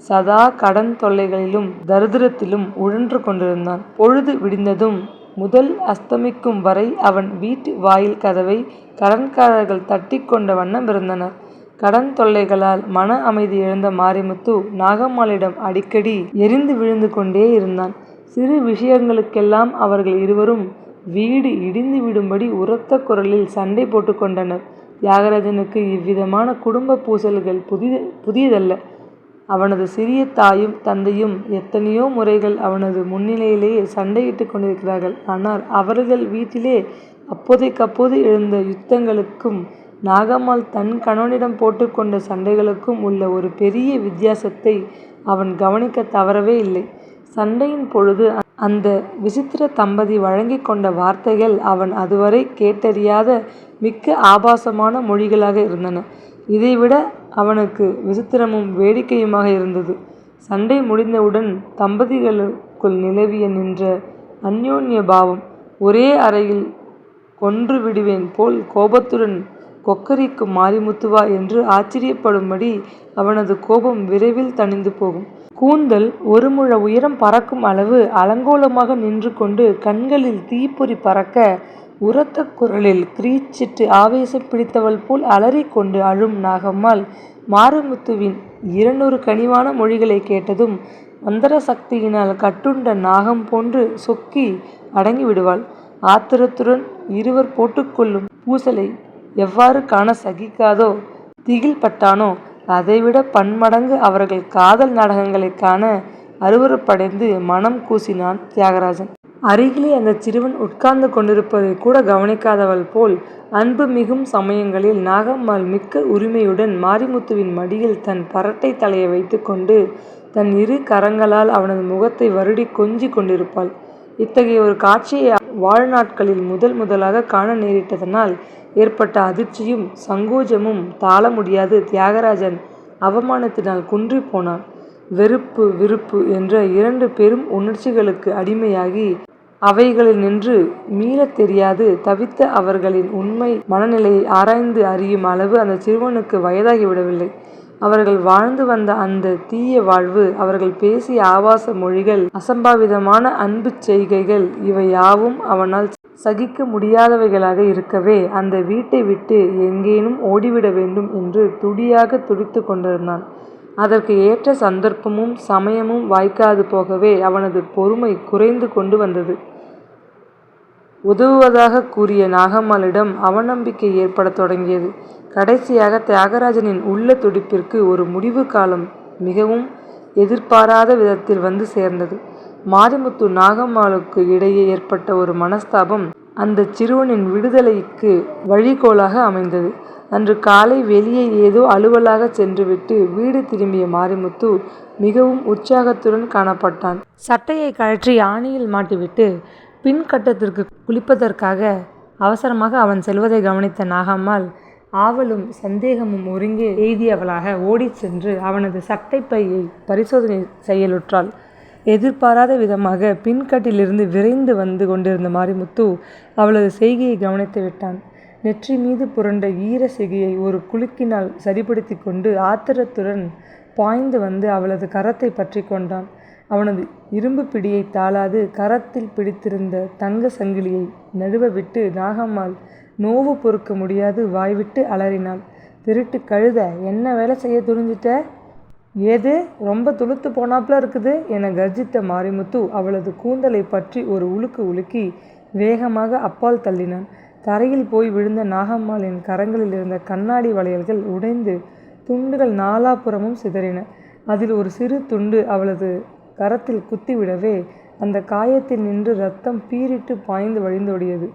சதா கடன் தொல்லைகளிலும் தரித்திரத்திலும் உழன்று கொண்டிருந்தான். பொழுது விடிந்ததும் முதல் அஸ்தமிக்கும் வரை அவன் வீட்டு வாயில் கதவை கடன்காரர்கள் தட்டி கொண்ட வண்ணம் இருந்தனர். கடன் தொல்லைகளால் மன அமைதி இழந்த மாரிமுத்து நாகம்மாளிடம் அடிக்கடி எரிந்து விழுந்து கொண்டே இருந்தான். சிறு விஷயங்களுக்கெல்லாம் அவர்கள் இருவரும் வீடு இடிந்து விடும்படி உரத்த குரலில் சண்டை போட்டு கொண்டனர். தியாகராஜனுக்கு இவ்விதமான குடும்ப பூசல்கள் புதியதல்ல. அவனது சிறிய தாயும் தந்தையும் எத்தனையோ முறைகள் அவனது முன்னிலையிலேயே சண்டையிட்டு கொண்டிருக்கிறார்கள். ஆனால் அவர்கள் வீட்டிலே அப்போதைக்கப்போது எழுந்த யுத்தங்களுக்கும் நாகம்மாள் தன் கணவனிடம் போட்டுக்கொண்ட சண்டைகளுக்கும் உள்ள ஒரு பெரிய வித்தியாசத்தை அவன் கவனிக்க தவறவே இல்லை. சண்டையின் பொழுது அந்த விசித்திர தம்பதி வழங்கி கொண்ட வார்த்தைகள் அவன் அதுவரை கேட்டறியாத மிக்க ஆபாசமான மொழிகளாக இருந்தன. இதைவிட அவனுக்கு விசித்திரமும் வேடிக்கையுமாக இருந்தது. சண்டை முடிந்தவுடன் தம்பதிகளுக்குள் நிலவிய நின்ற அந்யோன்ய பாவம் ஒரே அறையில் கொன்று விடுவேன் போல் கோபத்துடன் கொக்கரிக்கும் மாரிமுத்துவா என்று ஆச்சரியப்படும்படி அவனது கோபம் விரைவில் தணிந்து போகும். கூந்தல் ஒரு முழ உயரம் பறக்கும் அளவு அலங்கோலமாக நின்று கொண்டு கண்களில் தீப்பொறி பறக்க உரத்த குரலில் கிரீச்சிட்டு ஆவேசம் பிடித்தவள் போல் அலறிக்கொண்டு அழும் நாகம்மாள் மாரிமுத்துவின் 200 கனிவான மொழிகளை கேட்டதும் மந்திர சக்தியினால் கட்டுண்ட நாகம் போன்று சொக்கி அடங்கி விடுவாள். ஆத்திரத்துடன் இருவர் போட்டுக்கொள்ளும் பூசலை எவ்வாறு காண சகிக்காதோ திகில் பட்டானோ அதைவிட பன்மடங்கு அவர்கள் காதல் நாடகங்களை காண அருவருப்படைந்து மனம் கூசினான் தியாகராஜன். அருகிலே அந்த சிறுவன் உட்கார்ந்து கொண்டிருப்பதை கூட கவனிக்காதவள் போல் அன்பு மிகும் சமயங்களில் நாகம்மாள் மிக்க உரிமையுடன் மாரிமுத்துவின் மடியில் தன் பரட்டை தலையை வைத்து கொண்டு தன் 2 கரங்களால் அவனது முகத்தை வருடி கொஞ்சி கொண்டிருப்பாள். இத்தகைய ஒரு காட்சியை வாழ்நாட்களில் முதலாக காண நேரிட்டதனால் ஏற்பட்ட அதிர்ச்சியும் சங்கோஜமும் தாள முடியாது தியாகராஜன் அவமானத்தினால் குன்றி போனான். வெறுப்பு விருப்பு என்ற 2 பெரும் உணர்ச்சிகளுக்கு அடிமையாகி அவைகளில் நின்று மீளத் தெரியாது தவித்த அவர்களின் உண்மை மனநிலையை ஆராய்ந்து அறியும் அளவு அந்த சிறுவனுக்கு வயதாகிவிடவில்லை. அவர்கள் வாழ்ந்து வந்த அந்த தீய வாழ்வு, அவர்கள் பேசிய ஆபாச மொழிகள், அசம்பாவிதமான அன்பு செய்கைகள் இவை யாவும் அவனால் சகிக்க முடியாதவைகளாக இருக்கவே அந்த வீட்டை விட்டு எங்கேனும் ஓடிவிட வேண்டும் என்று துடியாக துடித்து கொண்டிருந்தான். அதற்கு ஏற்ற சந்தர்ப்பமும் சமயமும் வாய்க்காது போகவே அவனது பொறுமை குறைந்து கொண்டு வந்தது. உதவுவதாக கூறிய நாகம்மாளிடம் அவநம்பிக்கை ஏற்படத் தொடங்கியது. கடைசியாக தியாகராஜனின் உள்ள துடிப்பிற்கு ஒரு முடிவு காலம் மிகவும் எதிர்பாராத விதத்தில் வந்து சேர்ந்தது. மாரிமுத்து நாகம்மாளுக்கு இடையே ஏற்பட்ட ஒரு மனஸ்தாபம் அந்த சிறுவனின் விடுதலைக்கு வழிகோலாக அமைந்தது. அன்று காலை வெளியே ஏதோ அலுவலாக சென்றுவிட்டு வீடு திரும்பிய மாரிமுத்து மிகவும் உற்சாகத்துடன் காணப்பட்டான். சட்டையை கழற்றி ஆணியில் மாட்டிவிட்டு பின் கட்டத்திற்கு குளிப்பதற்காக அவசரமாக அவன் செல்வதை கவனித்த நாகம்மாள் ஆவலும் சந்தேகமும் ஒருங்கே எய்தியவளாக ஓடிச் சென்று அவனது சட்டை பையை பரிசோதனை செய்யலுற்றாள். எதிர்பாராத விதமாக பின்கட்டிலிருந்து விரைந்து வந்து கொண்டிருந்த மாரிமுத்து அவளது செய்கையை கவனித்து விட்டான். நெற்றி மீது புரண்ட ஈர சிகையை ஒரு குலுக்கினால் சரிப்படுத்தி கொண்டு ஆத்திரத்துடன் பாய்ந்து வந்து அவளது கரத்தை பற்றி கொண்டான். அவனது இரும்பு பிடியை தாளாது கரத்தில் பிடித்திருந்த தங்க சங்கிலியை நழுவ விட்டு நாகம்மாள் நோவு பொறுக்க முடியாது வாய்விட்டு அலறினாள். திருட்டு கழுத, என்ன வேலை செய்ய துணிஞ்சிட்ட? ஏது ரொம்ப துளுத்து போனாப்புல இருக்குது என கர்ஜித்த மாரிமுத்து அவளது கூந்தலை பற்றி ஒரு உலுக்கு உலுக்கி வேகமாக அப்பால் தள்ளினான். தரையில் போய் விழுந்த நாகம்மாளின் கரங்களில் இருந்த கண்ணாடி வளையல்கள் உடைந்து துண்டுகள் நாலாபுறமும் சிதறின. அதில் ஒரு சிறு துண்டு அவளது கரத்தில் குத்திவிடவே அந்த காயத்தில் நின்று ரத்தம் பீரிட்டு பாய்ந்து வழிந்தோடியது.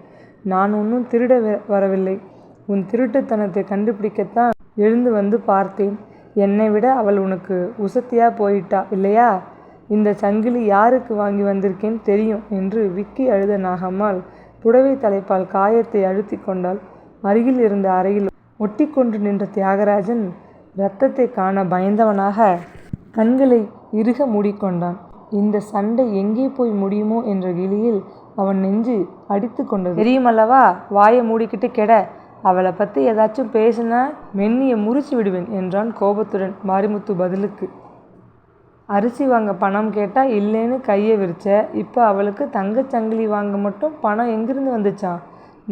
நான் ஒன்றும் திருட வரவில்லை, உன் திருட்டுத்தனத்தை கண்டுபிடிக்கத்தான் எழுந்து வந்து பார்த்தேன். என்னை விட அவள் உனக்கு உசத்தியா போயிட்டா இல்லையா? இந்த சங்கிலி யாருக்கு வாங்கி வந்திருக்கேன்னு தெரியும் என்று விக்கி அழுத நாகம்மாள் புடவை தலைப்பால் காயத்தை அழுத்தி கொண்டாள். அருகில் இருந்த அறையில் ஒட்டி கொண்டு நின்ற தியாகராஜன் இரத்தத்தை காண பயந்தவனாக கண்களை இறுக மூடிக்கொண்டான். இந்த சண்டை எங்கே போய் முடியுமோ என்ற கிளியில் அவன் நெஞ்சு அடித்து கொண்டது. தெரியுமல்லவா, வாயை மூடிக்கிட்டு கெட. அவளை பற்றி ஏதாச்சும் பேசினா மென்னியை முறிச்சு விடுவேன் என்றான் கோபத்துடன் மாரிமுத்து பதிலுக்கு. அரிசி வாங்க பணம் கேட்டால் இல்லைன்னு கையை விரிச்ச. இப்போ அவளுக்கு தங்கச்சங்கிலி வாங்க மட்டும் பணம் எங்கிருந்து வந்துச்சான்?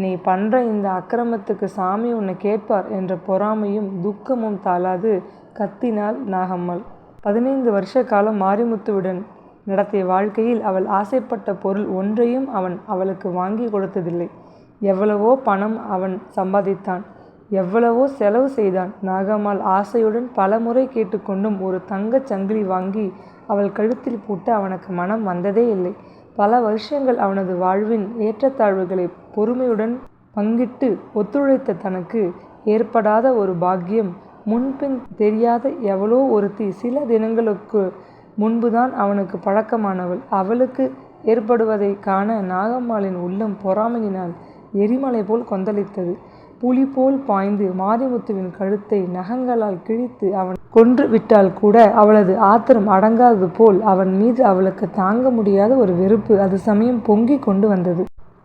நீ பண்ணுற இந்த அக்கிரமத்துக்கு சாமி உன்னை கேட்பார் என்ற பொறாமையும் துக்கமும் தாளாது கத்தினாள் நாகம்மாள். 15 வருஷ காலம் மாரிமுத்துவுடன் நடத்திய வாழ்க்கையில் அவள் ஆசைப்பட்ட பொருள் ஒன்றையும் அவன் அவளுக்கு வாங்கி கொடுத்ததில்லை. எவ்வளவோ பணம் அவன் சம்பாதித்தான், எவ்வளவோ செலவு செய்தான். நாகம்மாள் ஆசையுடன் பல முறை கேட்டுக்கொண்டும் ஒரு தங்கச் சங்கிலி வாங்கி அவள் கழுத்தில் பூட்ட அவனுக்கு மனம் வந்ததே இல்லை. பல வருஷங்கள் அவனது வாழ்வின் ஏற்றத்தாழ்வுகளை பொறுமையுடன் பங்கிட்டு ஒத்துழைத்த தனக்கு ஏற்படாத ஒரு பாக்கியம், முன்பின் தெரியாத எவளோ ஒருத்தி சில தினங்களுக்கு முன்புதான் அவனுக்கு பழக்கமானவள். அவளுக்கு ஏற்படுவதை காண நாகம்மாளின் உள்ளம் பொறாமையினால் எரிமலை போல் கொந்தளித்தது. புலி போல் பாய்ந்து மாரிமுத்துவின் கழுத்தை நகங்களால் கிழித்து அவன் கொன்று விட்டால் கூட அவளது ஆத்திரம் அடங்காதது போல் அவன் மீது அவளுக்கு தாங்க முடியாத ஒரு வெறுப்பு அது சமயம் பொங்கி கொண்டு வந்தது.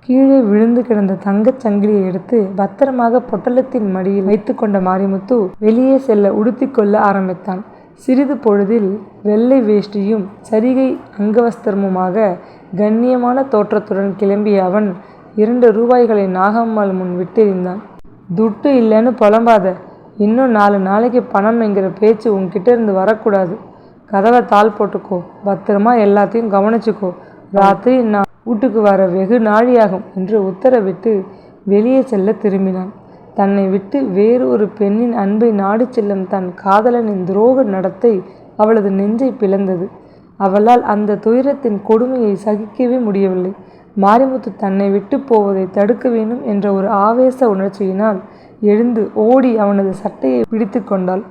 கீழே விழுந்து கிடந்த தங்கச் சங்கிலியை எடுத்து பத்திரமாக பொட்டலத்தின் மடியில் வைத்து கொண்ட மாரிமுத்து வெளியே செல்ல உடுத்தி கொள்ள ஆரம்பித்தான். சிறிது பொழுதில் வெள்ளை வேஷ்டியும் சரிகை அங்கவஸ்திரமுமாக கண்ணியமான தோற்றத்துடன் கிளம்பிய அவன் 2 ரூபாய்களை நாகம்மாள் முன் விட்டெறிந்தான். துட்டு இல்லைன்னு புலம்பாத, இன்னும் 4 நாளைக்கு பணம் என்கிற பேச்சு உன்கிட்ட இருந்து வரக்கூடாது. கதவை தாள் போட்டுக்கோ, பத்திரமா எல்லாத்தையும் கவனிச்சுக்கோ, ராத்திரி நான் வீட்டுக்கு வர வெகு நாழியாகும் என்று உத்தரவிட்டு வெளியே செல்ல திரும்பினான். தன்னை விட்டு வேறு ஒரு பெண்ணின் அன்பை நாடி செல்லும் தன் காதலனின் துரோக நடத்தை அவளது நெஞ்சை பிளந்தது. அவளால் அந்த துயரத்தின் கொடுமையை சகிக்கவே முடியவில்லை. மாரிமுத்து தன்னை விட்டு போவதை தடுக்க வேண்டும் என்ற ஒரு ஆவேச உணர்ச்சியினால் எழுந்து ஓடி அவனது சட்டையை பிடித்து கொண்டாள்.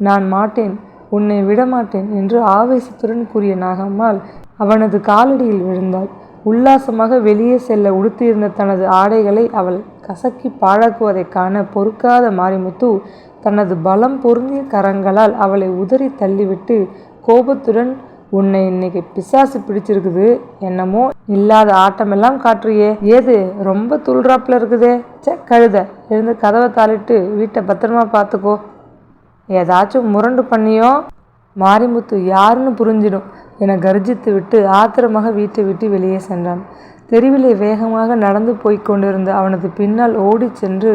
நான் மாட்டேன், உன்னை விடமாட்டேன் என்று ஆவேசத்துடன் கூறிய நாகம்மாள் அவனது காலடியில் விழுந்தாள். உல்லாசமாக வெளியே செல்ல உடுத்தியிருந்த தனது ஆடைகளை அவள் கசக்கி பாழாக்குவதைக் காண பொறுக்காத மாரிமுத்து தனது பலம் பொருந்திய கரங்களால் அவளை உதறி தள்ளிவிட்டு கோபத்துடன், உன்னை இன்னைக்கு பிசாசு பிடிச்சிருக்குது, என்னமோ இல்லாத ஆட்டமெல்லாம் காட்டுறியே, ஏது ரொம்ப துள்றாப்புல இருக்குதே, கழுத, எழுந்து கதவை தாளிட்டு வீட்டை பத்திரமா பார்த்துக்கோ, ஏதாச்சும் முரண்டு பண்ணியோ மாரிமுத்து யாருன்னு புரிஞ்சிடும் என கர்ஜித்து விட்டு ஆத்திரமாக வீட்டை விட்டு வெளியே சென்றான். தெருவிலே வேகமாக நடந்து போய்க் கொண்டிருந்த அவனது பின்னால் ஓடி சென்று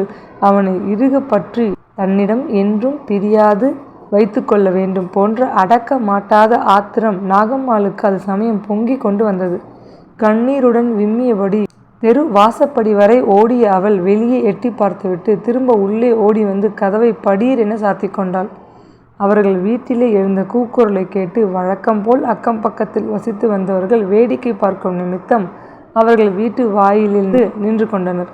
அவனை இறுக பற்றி தன்னிடம் என்றும் பிரியாது வைத்து கொள்ள வேண்டும் போன்ற அடக்க மாட்டாத ஆத்திரம் நாகம்மாளுக்கு அது சமயம் பொங்கி கொண்டு வந்தது. கண்ணீருடன் விம்மியபடி தெரு வாசப்படி வரை ஓடிய அவள் வெளியே எட்டி பார்த்துவிட்டு திரும்ப உள்ளே ஓடி வந்து கதவை படீர் என சாத்தி கொண்டாள். அவர்கள் வீட்டிலே எழுந்த கூக்குரலை கேட்டு வழக்கம் போல் அக்கம் பக்கத்தில் வசித்து வந்தவர்கள் வேடிக்கை பார்க்கும் நிமித்தம் அவர்கள் வீட்டு வாயிலிருந்து நின்று கொண்டனர்.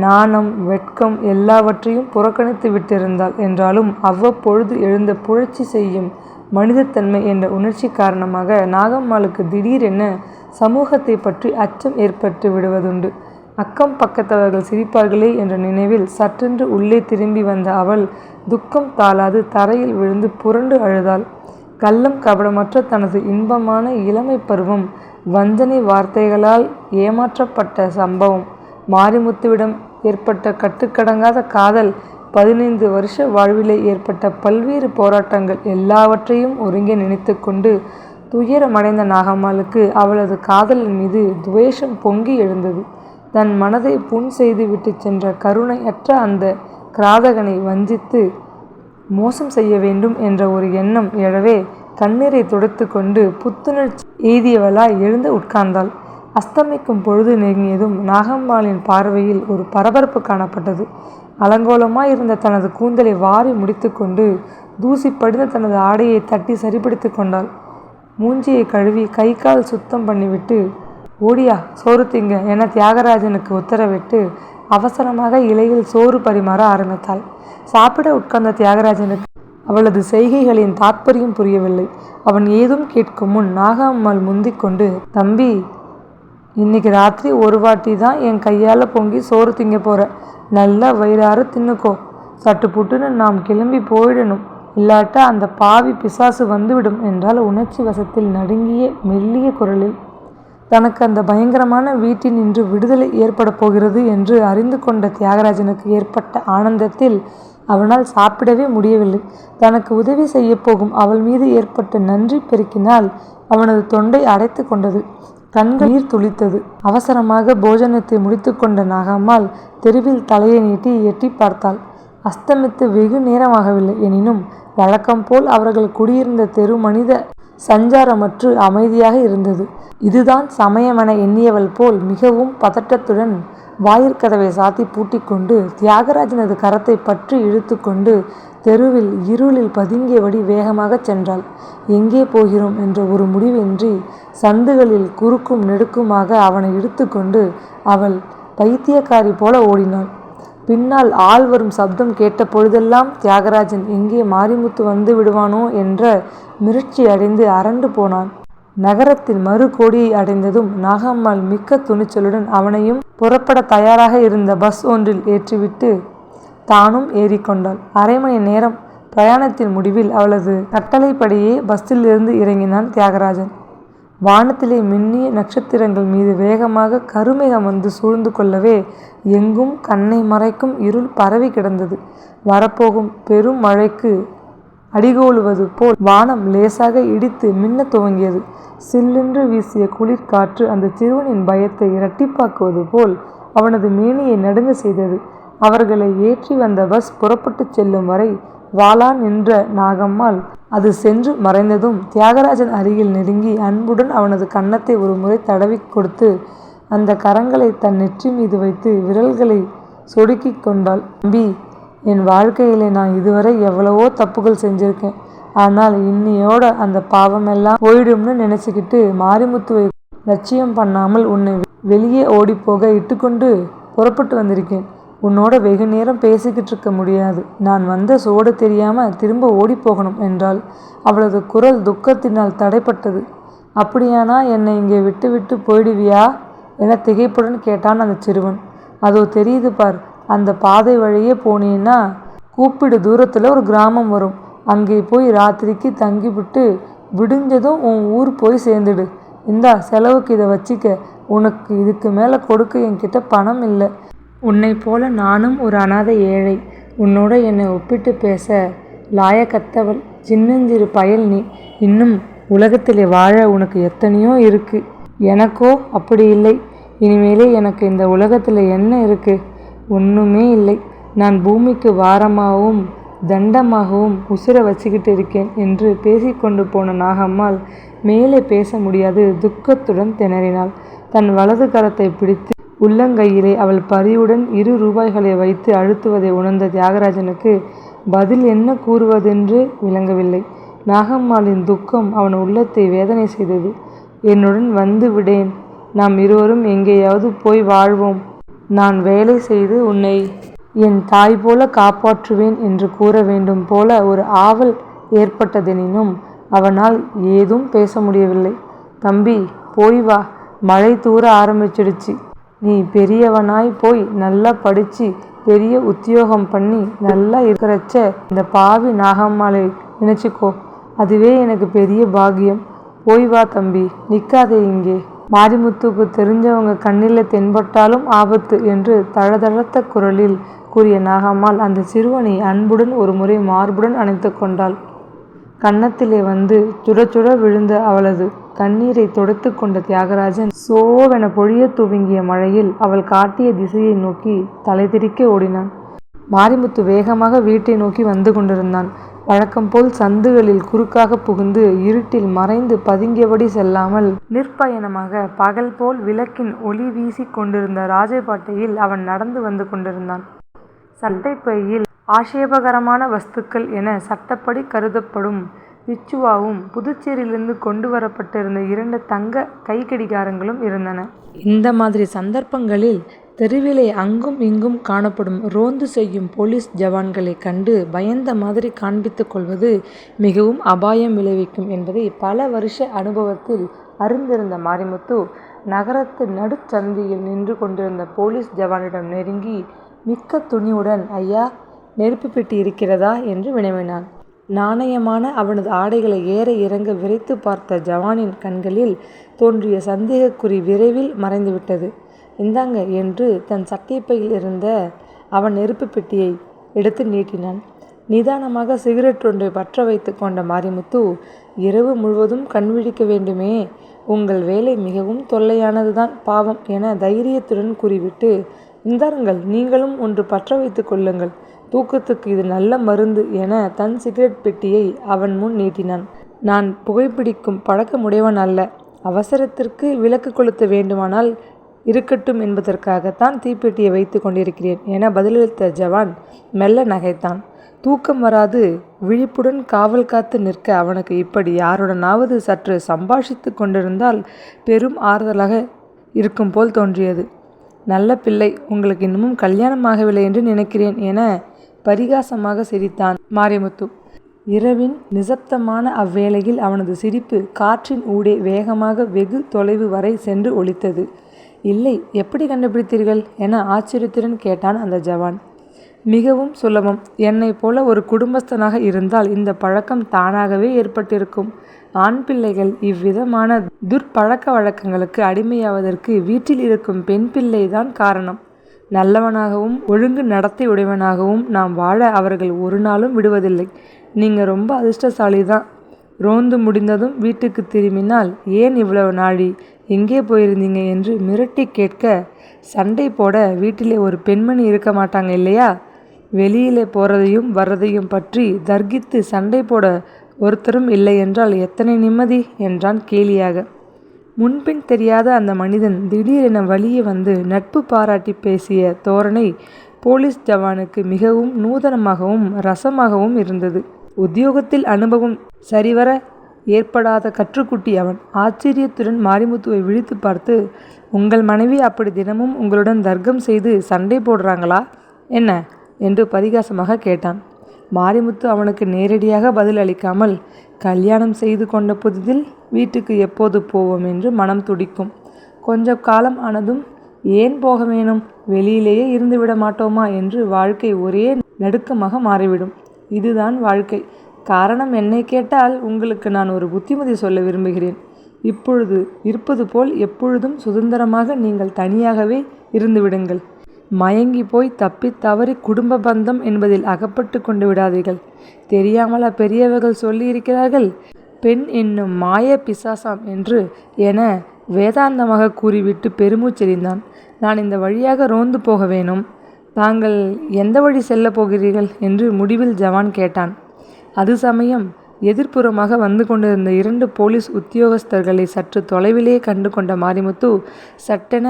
நாணம், வெட்கம் எல்லாவற்றையும் புறக்கணித்து விட்டிருந்தாள் என்றாலும் அவ்வப்பொழுது எழுந்த புரட்சி செய்யும் மனிதத்தன்மை என்ற உணர்ச்சி காரணமாக நாகம்மாளுக்கு திடீரென சமூகத்தை பற்றி அச்சம் ஏற்பட்டு விடுவதுண்டு. அக்கம் பக்கத்தவர்கள் சிரிப்பார்களே என்ற நினைவில் சற்றென்று உள்ளே திரும்பி வந்த அவள் துக்கம் தாளாது தரையில் விழுந்து புரண்டு அழுதாள். கள்ளம் கபடமற்ற தனது இன்பமான இளமை பருவம் வஞ்சனை வார்த்தைகளால் ஏமாற்றப்பட்ட சம்பவம், மாரிமுத்துவிடம் ஏற்பட்ட கட்டுக்கடங்காத காதல், 15 வருஷ வாழ்விலே ஏற்பட்ட பல்வேறு போராட்டங்கள் எல்லாவற்றையும் ஒருங்கே நினைத்து கொண்டு துயரமடைந்த நாகம்மாளுக்கு அவளது காதலின் மீது துவேஷம் பொங்கி எழுந்தது. தன் மனதை புண் செய்து விட்டு சென்ற கருணையற்ற அந்த கிராதகனை வஞ்சித்து மோசம் செய்ய வேண்டும் என்ற ஒரு எண்ணம் எழவே கண்ணீரை துடைத்து கொண்டு புத்துணர்ச்சி எய்தியவளாய் எழுந்து உட்கார்ந்தாள். அஸ்தமிக்கும் பொழுது நெருங்கியதும் நாகம்மாளின் பார்வையில் ஒரு பரபரப்பு காணப்பட்டது. அலங்கோலமாயிருந்த தனது கூந்தலை வாரி முடித்து கொண்டு தூசி படிந்த தனது ஆடையை தட்டி சரிப்படுத்தி கொண்டாள். மூஞ்சியை கழுவி கை கால் சுத்தம் பண்ணிவிட்டு, ஓடியா சோறு திங்க என தியாகராஜனுக்கு உத்தரவிட்டு அவசரமாக இலையில் சோறு பரிமாற ஆரம்பித்தாள். சாப்பிட உட்கார்ந்த தியாகராஜனுக்கு அவளது செய்கைகளின் தாற்பயம் புரியவில்லை. அவன் ஏதும் கேட்கும் முன் நாகம்மாள் முந்திக் கொண்டு, தம்பி, இன்னைக்கு ராத்திரி ஒரு வாட்டி தான் என் கையால் பொங்கி சோறு திங்க போற, நல்லா வயிறாறு தின்னுக்கோ, சட்டு புட்டுன்னு நாம் கிளம்பி போயிடணும், இல்லாட்டா அந்த பாவி பிசாசு வந்துவிடும் என்றால் உணர்ச்சி வசத்தில் நடுங்கிய மெல்லிய குரலில். தனக்கு அந்த பயங்கரமான வீட்டில் நின்று விடுதலை ஏற்பட போகிறது என்று அறிந்து கொண்ட தியாகராஜனுக்கு ஏற்பட்ட ஆனந்தத்தில் அவனால் சாப்பிடவே முடியவில்லை. தனக்கு உதவி செய்ய போகும் அவள் மீது ஏற்பட்ட நன்றி பெருக்கினால் அவனது தொண்டை அடைத்து கொண்டது. கண்கள் நீர் துளித்தது. அவசரமாக போஜனத்தை முடித்து கொண்ட நாகம்மாள் தெருவில் தலையை நீட்டி எட்டி பார்த்தாள். அஸ்தமித்து வெகு நேரமாகவில்லை. எனினும் வழக்கம் போல் அவர்கள் குடியிருந்த தெரு மனித சஞ்சாரமற்று அமைதியாக இருந்தது. இதுதான் சமயமென எண்ணியவள் போல் மிகவும் பதட்டத்துடன் வாயிற்கதவை சாத்தி பூட்டிக்கொண்டு தியாகராஜனது கரத்தை பற்றி இழுத்து கொண்டு தெருவில் இருளில் பதுங்கியபடி வேகமாக சென்றாள். எங்கே போகிறோம் என்ற ஒரு முடிவின்றி சந்துகளில் குறுக்கும் நெடுக்குமாக அவனை இழுத்து கொண்டு அவள் பைத்தியக்காரி போல ஓடினாள். பின்னால் ஆள் வரும் சப்தம் கேட்ட பொழுதெல்லாம் தியாகராஜன் எங்கே மாரிமுத்து வந்து விடுவானோ என்ற மிரட்சி அடைந்து அரண்டு போனான். நகரத்தின் மறு கோடியை அடைந்ததும் நாகம்மாள் மிக்க துணிச்சலுடன் அவனையும் புறப்பட தயாராக இருந்த பஸ் ஒன்றில் ஏற்றிவிட்டு தானும் ஏறிக்கொண்டாள். 1/2 மணி நேரம் பிரயாணத்தின் முடிவில் அவளது கட்டளைப்படியே பஸ்ஸிலிருந்து இறங்கினான் தியாகராஜன். வானத்திலே மின்னிய நட்சத்திரங்கள் மீது வேகமாக கருமேகம் வந்து சூழ்ந்து கொள்ளவே எங்கும் கண்ணை மறைக்கும் இருள் பரவி கிடந்தது. வரப்போகும் பெரும் மழைக்கு அடிகோலுவது போல் வானம் லேசாக இடித்து மின்ன துவங்கியது. சில்லென்று வீசிய குளிர்காற்று அந்த சிறுவனின் பயத்தை இரட்டிப்பாக்குவது போல் அவனது மேனியை நடுங்க செய்தது. அவர்களை ஏற்றி வந்த பஸ் புறப்பட்டு செல்லும் வரை வாளா நின்ற நாகம்மாள் அது சென்று மறைந்ததும் தியாகராஜன் அருகில் நெருங்கி அன்புடன் அவனது கன்னத்தை ஒரு முறை தடவி கொடுத்து அந்த கரங்களை தன் நெற்றி மீது வைத்து விரல்களை சொடுக்கி கொண்டாள். தம்பி, என் வாழ்க்கையிலே நான் இதுவரை எவ்வளவோ தப்புகள் செஞ்சிருக்கேன். ஆனால் இன்னையோட அந்த பாவமெல்லாம் போயிடும்னு நினச்சிக்கிட்டு மாரிமுத்துவை லட்சியம் பண்ணாமல் உன்னை வெளியே ஓடிப்போக இட்டுக்கொண்டு புறப்பட்டு வந்திருக்கேன். உன்னோட வெகு நேரம் பேசிக்கிட்டு இருக்க முடியாது. நான் வந்த சோடு தெரியாமல் திரும்ப ஓடி போகணும் என்றாள். அவளது குரல் துக்கத்தினால் தடைப்பட்டது. அப்படியானா என்னை இங்கே விட்டு விட்டு போயிடுவியா என திகைப்புடன் கேட்டான் அந்த சிறுவன். அதோ தெரியுது பார், அந்த பாதை வழியே போனீன்னா கூப்பிடு தூரத்தில் ஒரு கிராமம் வரும். அங்கே போய் ராத்திரிக்கு தங்கிவிட்டு விடிஞ்சதும் உன் ஊர் போய் சேர்ந்துடு. இந்தா செலவுக்கு இதை வச்சிக்க. உனக்கு இதுக்கு மேலே கொடுக்க என்கிட்ட பணம் இல்லை. உன்னை போல நானும் ஒரு அனாதை ஏழை. உன்னோட என்னை ஒப்பிட்டு பேச லாயக்கத்தவள் சின்னஞ்சிறு பயல் நீ. இன்னும் உலகத்திலே வாழ உனக்கு எத்தனையோ இருக்கு. எனக்கோ அப்படி இல்லை. இனிமேலே எனக்கு இந்த உலகத்தில் என்ன இருக்கு? ஒன்றுமே இல்லை. நான் பூமிக்கு வாரமாகவும் தண்டமாகவும் உசுர வச்சுக்கிட்டு இருக்கேன் என்று பேசிக்கொண்டு போன நாகம்மாள் மேலே பேச முடியாது துக்கத்துடன் திணறினாள். தன் வலது கரத்தை பிடித்து உள்ளங்கையிலே அவள் பரிவுடன் 2 ரூபாய்களை வைத்து அழுத்துவதை உணர்ந்த தியாகராஜனுக்கு பதில் என்ன கூறுவதென்று விளங்கவில்லை. நாகம்மாளின் துக்கம் அவன் உள்ளத்தை வேதனை செய்தது. என்னுடன் வந்து விடேன். நாம் இருவரும் எங்கேயாவது போய் வாழ்வோம். நான் வேலை செய்து உன்னை என் தாய் போல காப்பாற்றுவேன் என்று கூற வேண்டும் போல ஒரு ஆவல் ஏற்பட்டதெனினும் அவனால் ஏதும் பேச முடியவில்லை. தம்பி, போய் வா. மழை தூர ஆரம்பிச்சிடுச்சு. நீ பெரியவனாய் போய் நல்லா படித்து பெரிய உத்தியோகம் பண்ணி நல்லா இருக்கிறச்ச இந்த பாவி நாகம்மாளை நினச்சிக்கோ. அதுவே எனக்கு பெரிய பாக்கியம். போய் வா தம்பி, நிற்காதே இங்கே. மாரிமுத்துக்கு தெரிஞ்சவங்க கண்ணில் தென்பட்டாலும் ஆபத்து என்று தழதழத்த குரலில் கூறிய நாகம்மாள் அந்த சிறுவனை அன்புடன் ஒரு முறை மார்புடன் அணைத்து கொண்டாள். கன்னத்திலே வந்து சுட விழுந்த அவளது கண்ணீரை தொடுத்து கொண்ட தியாகராஜன் சோவென பொழிய துவங்கிய மழையில் அவள் காட்டிய திசையை நோக்கி தலைதிரிக்க ஓடினான். மாரிமுத்து வேகமாக வீட்டை நோக்கி வந்து கொண்டிருந்தான். வழக்கம் போல் சந்துகளில் குறுக்காக புகுந்து இருட்டில் மறைந்து பதுங்கியபடி செல்லாமல் நிர்பயணமாக பகல் போல் விளக்கின் ஒளி வீசி கொண்டிருந்த ராஜபாட்டையில் அவன் நடந்து வந்து கொண்டிருந்தான். சட்டைப்பையில் ஆட்சேபகரமான வஸ்துக்கள் என சட்டப்படி கருதப்படும் பிச்சுவாவும் புதுச்சேரியிலிருந்து கொண்டு வரப்பட்டிருந்த 2 தங்க கைக்கடிகாரங்களும் இருந்தன. இந்த மாதிரி சந்தர்ப்பங்களில் தெருவிலே அங்கும் இங்கும் காணப்படும் ரோந்து செய்யும் போலீஸ் ஜவான்களை கண்டு பயந்த மாதிரி காண்பித்து கொள்வது மிகவும் அபாயம் விளைவிக்கும் என்பதை பல வருஷ அனுபவத்தில் அறிந்திருந்த மாரிமுத்து நகரத்து நடுச்சந்தியில் நின்று கொண்டிருந்த போலீஸ் ஜவானிடம் நெருங்கி மிக்க துணிவுடன், ஐயா, நெருப்பு பெட்டி இருக்கிறதா என்று வினவினான். நாணயமான அவனது ஆடைகளை ஏற இறங்க விரைத்து பார்த்த ஜவானின் கண்களில் தோன்றிய சந்தேகக்குறி விரைவில் மறைந்துவிட்டது. இந்தாங்க என்று தன் சட்டைப்பையில் இருந்த அவன் நெருப்பு பெட்டியை எடுத்து நீட்டினான். நிதானமாக சிகரெட் ஒன்றை பற்ற வைத்து கொண்ட மாரிமுத்து, இரவு முழுவதும் கண் விழிக்க வேண்டுமே, உங்கள் வேலை மிகவும் தொல்லையானதுதான் பாவம் என தைரியத்துடன் கூறிவிட்டு, இந்தாருங்கள், நீங்களும் ஒன்று பற்ற வைத்து கொள்ளுங்கள், தூக்கத்துக்கு இது நல்ல மருந்து என தன் சிகரெட் பெட்டியை அவன் முன் நீட்டினான். நான் புகைப்பிடிக்கும் பழக்கமுடையவன் அல்ல. அவசரத்திற்கு விளக்கு கொளுத்த வேண்டுமானால் இருக்கட்டும் என்பதற்காகத்தான் தீப்பெட்டியை வைத்து கொண்டிருக்கிறேன் என பதிலளித்த ஜவான் மெல்ல நகைத்தான். தூக்கம் வராது விழிப்புடன் காவல் காத்து நிற்க அவனுக்கு இப்படி யாருடனாவது சற்று சம்பாஷித்து கொண்டிருந்தால் பெரும் ஆறுதலாக இருக்கும் போல் தோன்றியது. நல்ல பிள்ளை, உங்களுக்கு இன்னமும் கல்யாணமாகவில்லை என்று நினைக்கிறேன் என பரிகாசமாக சிரித்தான் மாரிமுத்து. இரவின் நிசப்தமான அவ்வேளையில் அவனது சிரிப்பு காற்றின் ஊடே வேகமாக வெகு தொலைவு வரை சென்று ஒலித்தது. இல்லை, எப்படி கண்டுபிடித்தீர்கள் என ஆச்சரியத்துடன் கேட்டான் அந்த ஜவான். மிகவும் சுலபம். என்னைப் போல ஒரு குடும்பஸ்தனாக இருந்தால் இந்த பழக்கம் தானாகவே ஏற்பட்டிருக்கும். ஆண் பிள்ளைகள் இவ்விதமான துர்ப்பழக்க வழக்கங்களுக்கு அடிமையாவதற்கு வீட்டில் இருக்கும் பெண் பிள்ளைதான் காரணம். நல்லவனாகவும் ஒழுங்கு நடத்தை உடையவனாகவும் நாம் வாழ அவர்கள் ஒரு நாளும் விடுவதில்லை. நீங்க ரொம்ப அதிர்ஷ்டசாலிதான். ரோந்து முடிந்ததும் வீட்டுக்கு திரும்பினால் ஏன் இவ்வளவு நாழி, எங்கே போயிருந்தீங்க என்று மிரட்டி கேட்க, சண்டை போட வீட்டிலே ஒரு பெண்மணி இருக்க மாட்டாங்க இல்லையா? வெளியிலே போறதையும் வர்றதையும் பற்றி தர்கித்து சண்டை போட ஒருத்தரும் இல்லை என்றால் எத்தனை நிம்மதி என்றான் கேலியாக. முன்பின் தெரியாத அந்த மனிதன் திடீரென வழியே வந்து நட்பு பாராட்டி பேசிய தோரணை போலீஸ் ஜவானுக்கு மிகவும் நூதனமாகவும் ரசமாகவும் இருந்தது. உத்தியோகத்தில் அனுபவம் சரிவர ஏற்படாத கற்றுக்குட்டி அவன். ஆச்சரியத்துடன் மாரிமுத்துவை விழித்து பார்த்து, உங்கள் மனைவி அப்படி தினமும் உங்களுடன் தர்க்கம் செய்து சண்டை போடுறாங்களா என்ன என்று பரிகாசமாக கேட்டான். மாரிமுத்து அவனுக்கு நேரடியாக பதில் அளிக்காமல், கல்யாணம் செய்து கொண்ட புதிதில் வீட்டுக்கு எப்போது போவோம் என்று மனம் துடிக்கும். கொஞ்சம் காலம் ஆனதும் ஏன் போக வேணும், வெளியிலேயே இருந்துவிட மாட்டோமா என்று வாழ்க்கை ஒரே நடுக்கமாக மாறிவிடும். இதுதான் வாழ்க்கை. காரணம் என்னை கேட்டால் உங்களுக்கு நான் ஒரு புத்திமதி சொல்ல விரும்புகிறேன். இப்பொழுது இருப்பது போல் எப்பொழுதும் சுதந்திரமாக நீங்கள் தனியாகவே இருந்துவிடுங்கள். மயங்கி போய் தப்பி தவறி குடும்ப பந்தம் என்பதில் அகப்பட்டு கொண்டு விடாதீர்கள். தெரியாமலா பெரியவர்கள் சொல்லியிருக்கிறார்கள், பெண் என்னும் மாய பிசாசாம் என்று என வேதாந்தமாக கூறிவிட்டு பெருமூச்செறிந்தான். நான் இந்த வழியாக ரோந்து போக வேணும். தாங்கள் எந்த வழி செல்லப் போகிறீர்கள் என்று முடிவில் ஜவான் கேட்டான். அது சமயம் எதிர்ப்புறமாக வந்து கொண்டிருந்த 2 போலீஸ் உத்தியோகஸ்தர்களை சற்று தொலைவிலே கண்டு கொண்ட மாரிமுத்து சட்டென,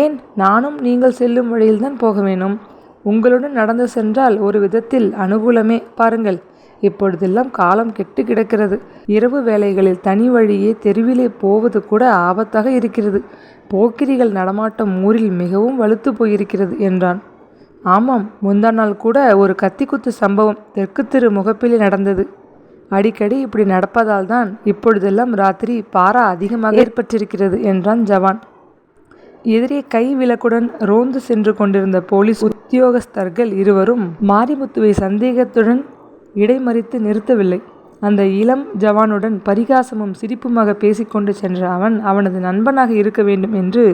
ஏன் நானும் நீங்கள் செல்லும் வழியில்தான் போக வேணும். உங்களுடன் நடந்து சென்றால் ஒரு விதத்தில் அனுகூலமே. பாருங்கள், இப்பொழுதெல்லாம் காலம் கெட்டு கிடக்கிறது. இரவு வேளைகளில் தனி வழியே தெருவிலே போவது கூட ஆபத்தாக இருக்கிறது. போக்கிரிகள் நடமாட்டம் ஊரில் மிகவும் வலுத்து போயிருக்கிறது என்றான். ஆமாம், முந்தா நாள் கூட ஒரு கத்திக்குத்து சம்பவம் தெற்கு தெரு முகப்பிலே நடந்தது. அடிக்கடி இப்படி நடப்பதால் தான் இப்பொழுதெல்லாம் ராத்திரி பாரா அதிகமாக ஏற்பட்டிருக்கிறது என்றான் ஜவான். எதிரே கை விளக்குடன் ரோந்து சென்று கொண்டிருந்த போலீஸ் உத்தியோகஸ்தர்கள் இருவரும் மாரிமுத்துவை சந்தேகத்துடன் இடைமறித்து நிறுத்தவில்லை. அந்த இளம் ஜவானுடன் பரிகாசமும் சிரிப்புமாக பேசிக்கொண்டு சென்ற அவன் அவனது நண்பனாக இருக்க வேண்டும் என்று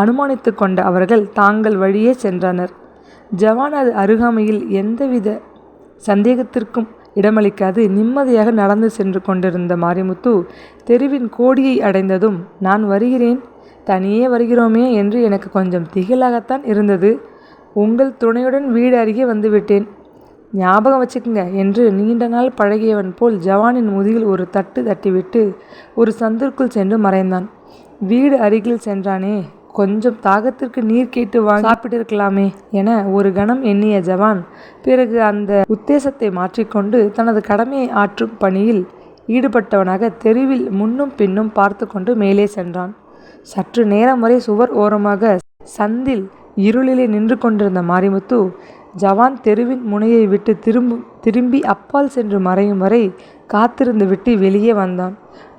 அனுமானித்து கொண்ட அவர்கள் தாங்கள் வழியே சென்றனர். ஜவானது அருகாமையில் எந்தவித சந்தேகத்திற்கும் இடமளிக்காது நிம்மதியாக நடந்து சென்று கொண்டிருந்த மாரிமுத்து தெருவின் கோடியை அடைந்ததும், நான் வருகிறேன், தனியே வருகிறோமே என்று எனக்கு கொஞ்சம் திகிலாகத்தான் இருந்தது. உங்கள் துணையுடன் வீடு அருகே வந்துவிட்டேன், ஞாபகம் வச்சுக்குங்க என்று நீண்ட நாள் பழகியவன் போல் ஜவானின் முதுகில் ஒரு தட்டு தட்டிவிட்டு ஒரு சந்திற்குள் சென்று மறைந்தான். வீடு அருகில் சென்றானே, கொஞ்சம் தாகத்திற்கு நீர் கேட்டு வாங்கி சாப்பிட்டிருக்கலாமே என ஒரு கணம் எண்ணிய ஜவான் பிறகு அந்த உத்தேசத்தை மாற்றிக்கொண்டு தனது கடமையை ஆற்றும் பணியில் ஈடுபட்டவனாக தெருவில் முன்னும் பின்னும் பார்த்து கொண்டு மேலே சென்றான். சற்று நேரம் வரை சுவர் ஓரமாக சந்தில் இருளிலே நின்று கொண்டிருந்த மாரிமுத்து ஜவான் தெருவின் முனையை விட்டு திரும்பி அப்பால் சென்று மறையும் வரை காத்திருந்து விட்டு வெளியே வந்தான்.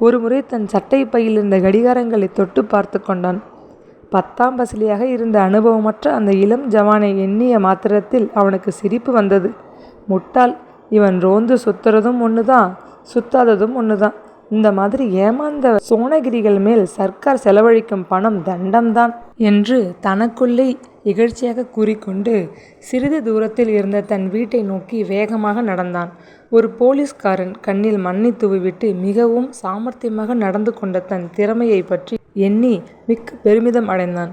ஒரு முறை தன் சட்டை பையில் இருந்த கடிகாரங்களை தொட்டு பார்த்து கொண்டான். 10ஆம் பசிலியாக இருந்த அனுபவமற்ற அந்த இளம் ஜவானை எண்ணிய மாத்திரத்தில் அவனுக்கு சிரிப்பு வந்தது. முட்டாள், இவன் ரோந்து சுத்துறதும் ஒண்ணுதான், சுத்தாததும் ஒண்ணுதான். இந்த மாதிரி ஏமாந்த சோனகிரிகள் மேல் சர்க்கார் செலவழிக்கும் பணம் தண்டம்தான் என்று தனக்குள்ளே இகழ்ச்சியாக கூறிக்கொண்டு சிறிது தூரத்தில் இருந்த தன் வீட்டை நோக்கி வேகமாக நடந்தான். ஒரு போலீஸ்காரன் கண்ணில் மண்ணை தூவிவிட்டு மிகவும் சாமர்த்தியமாக நடந்து கொண்ட தன் திறமையை பற்றி எண்ணி மிக்க பெருமிதம் அடைந்தான்.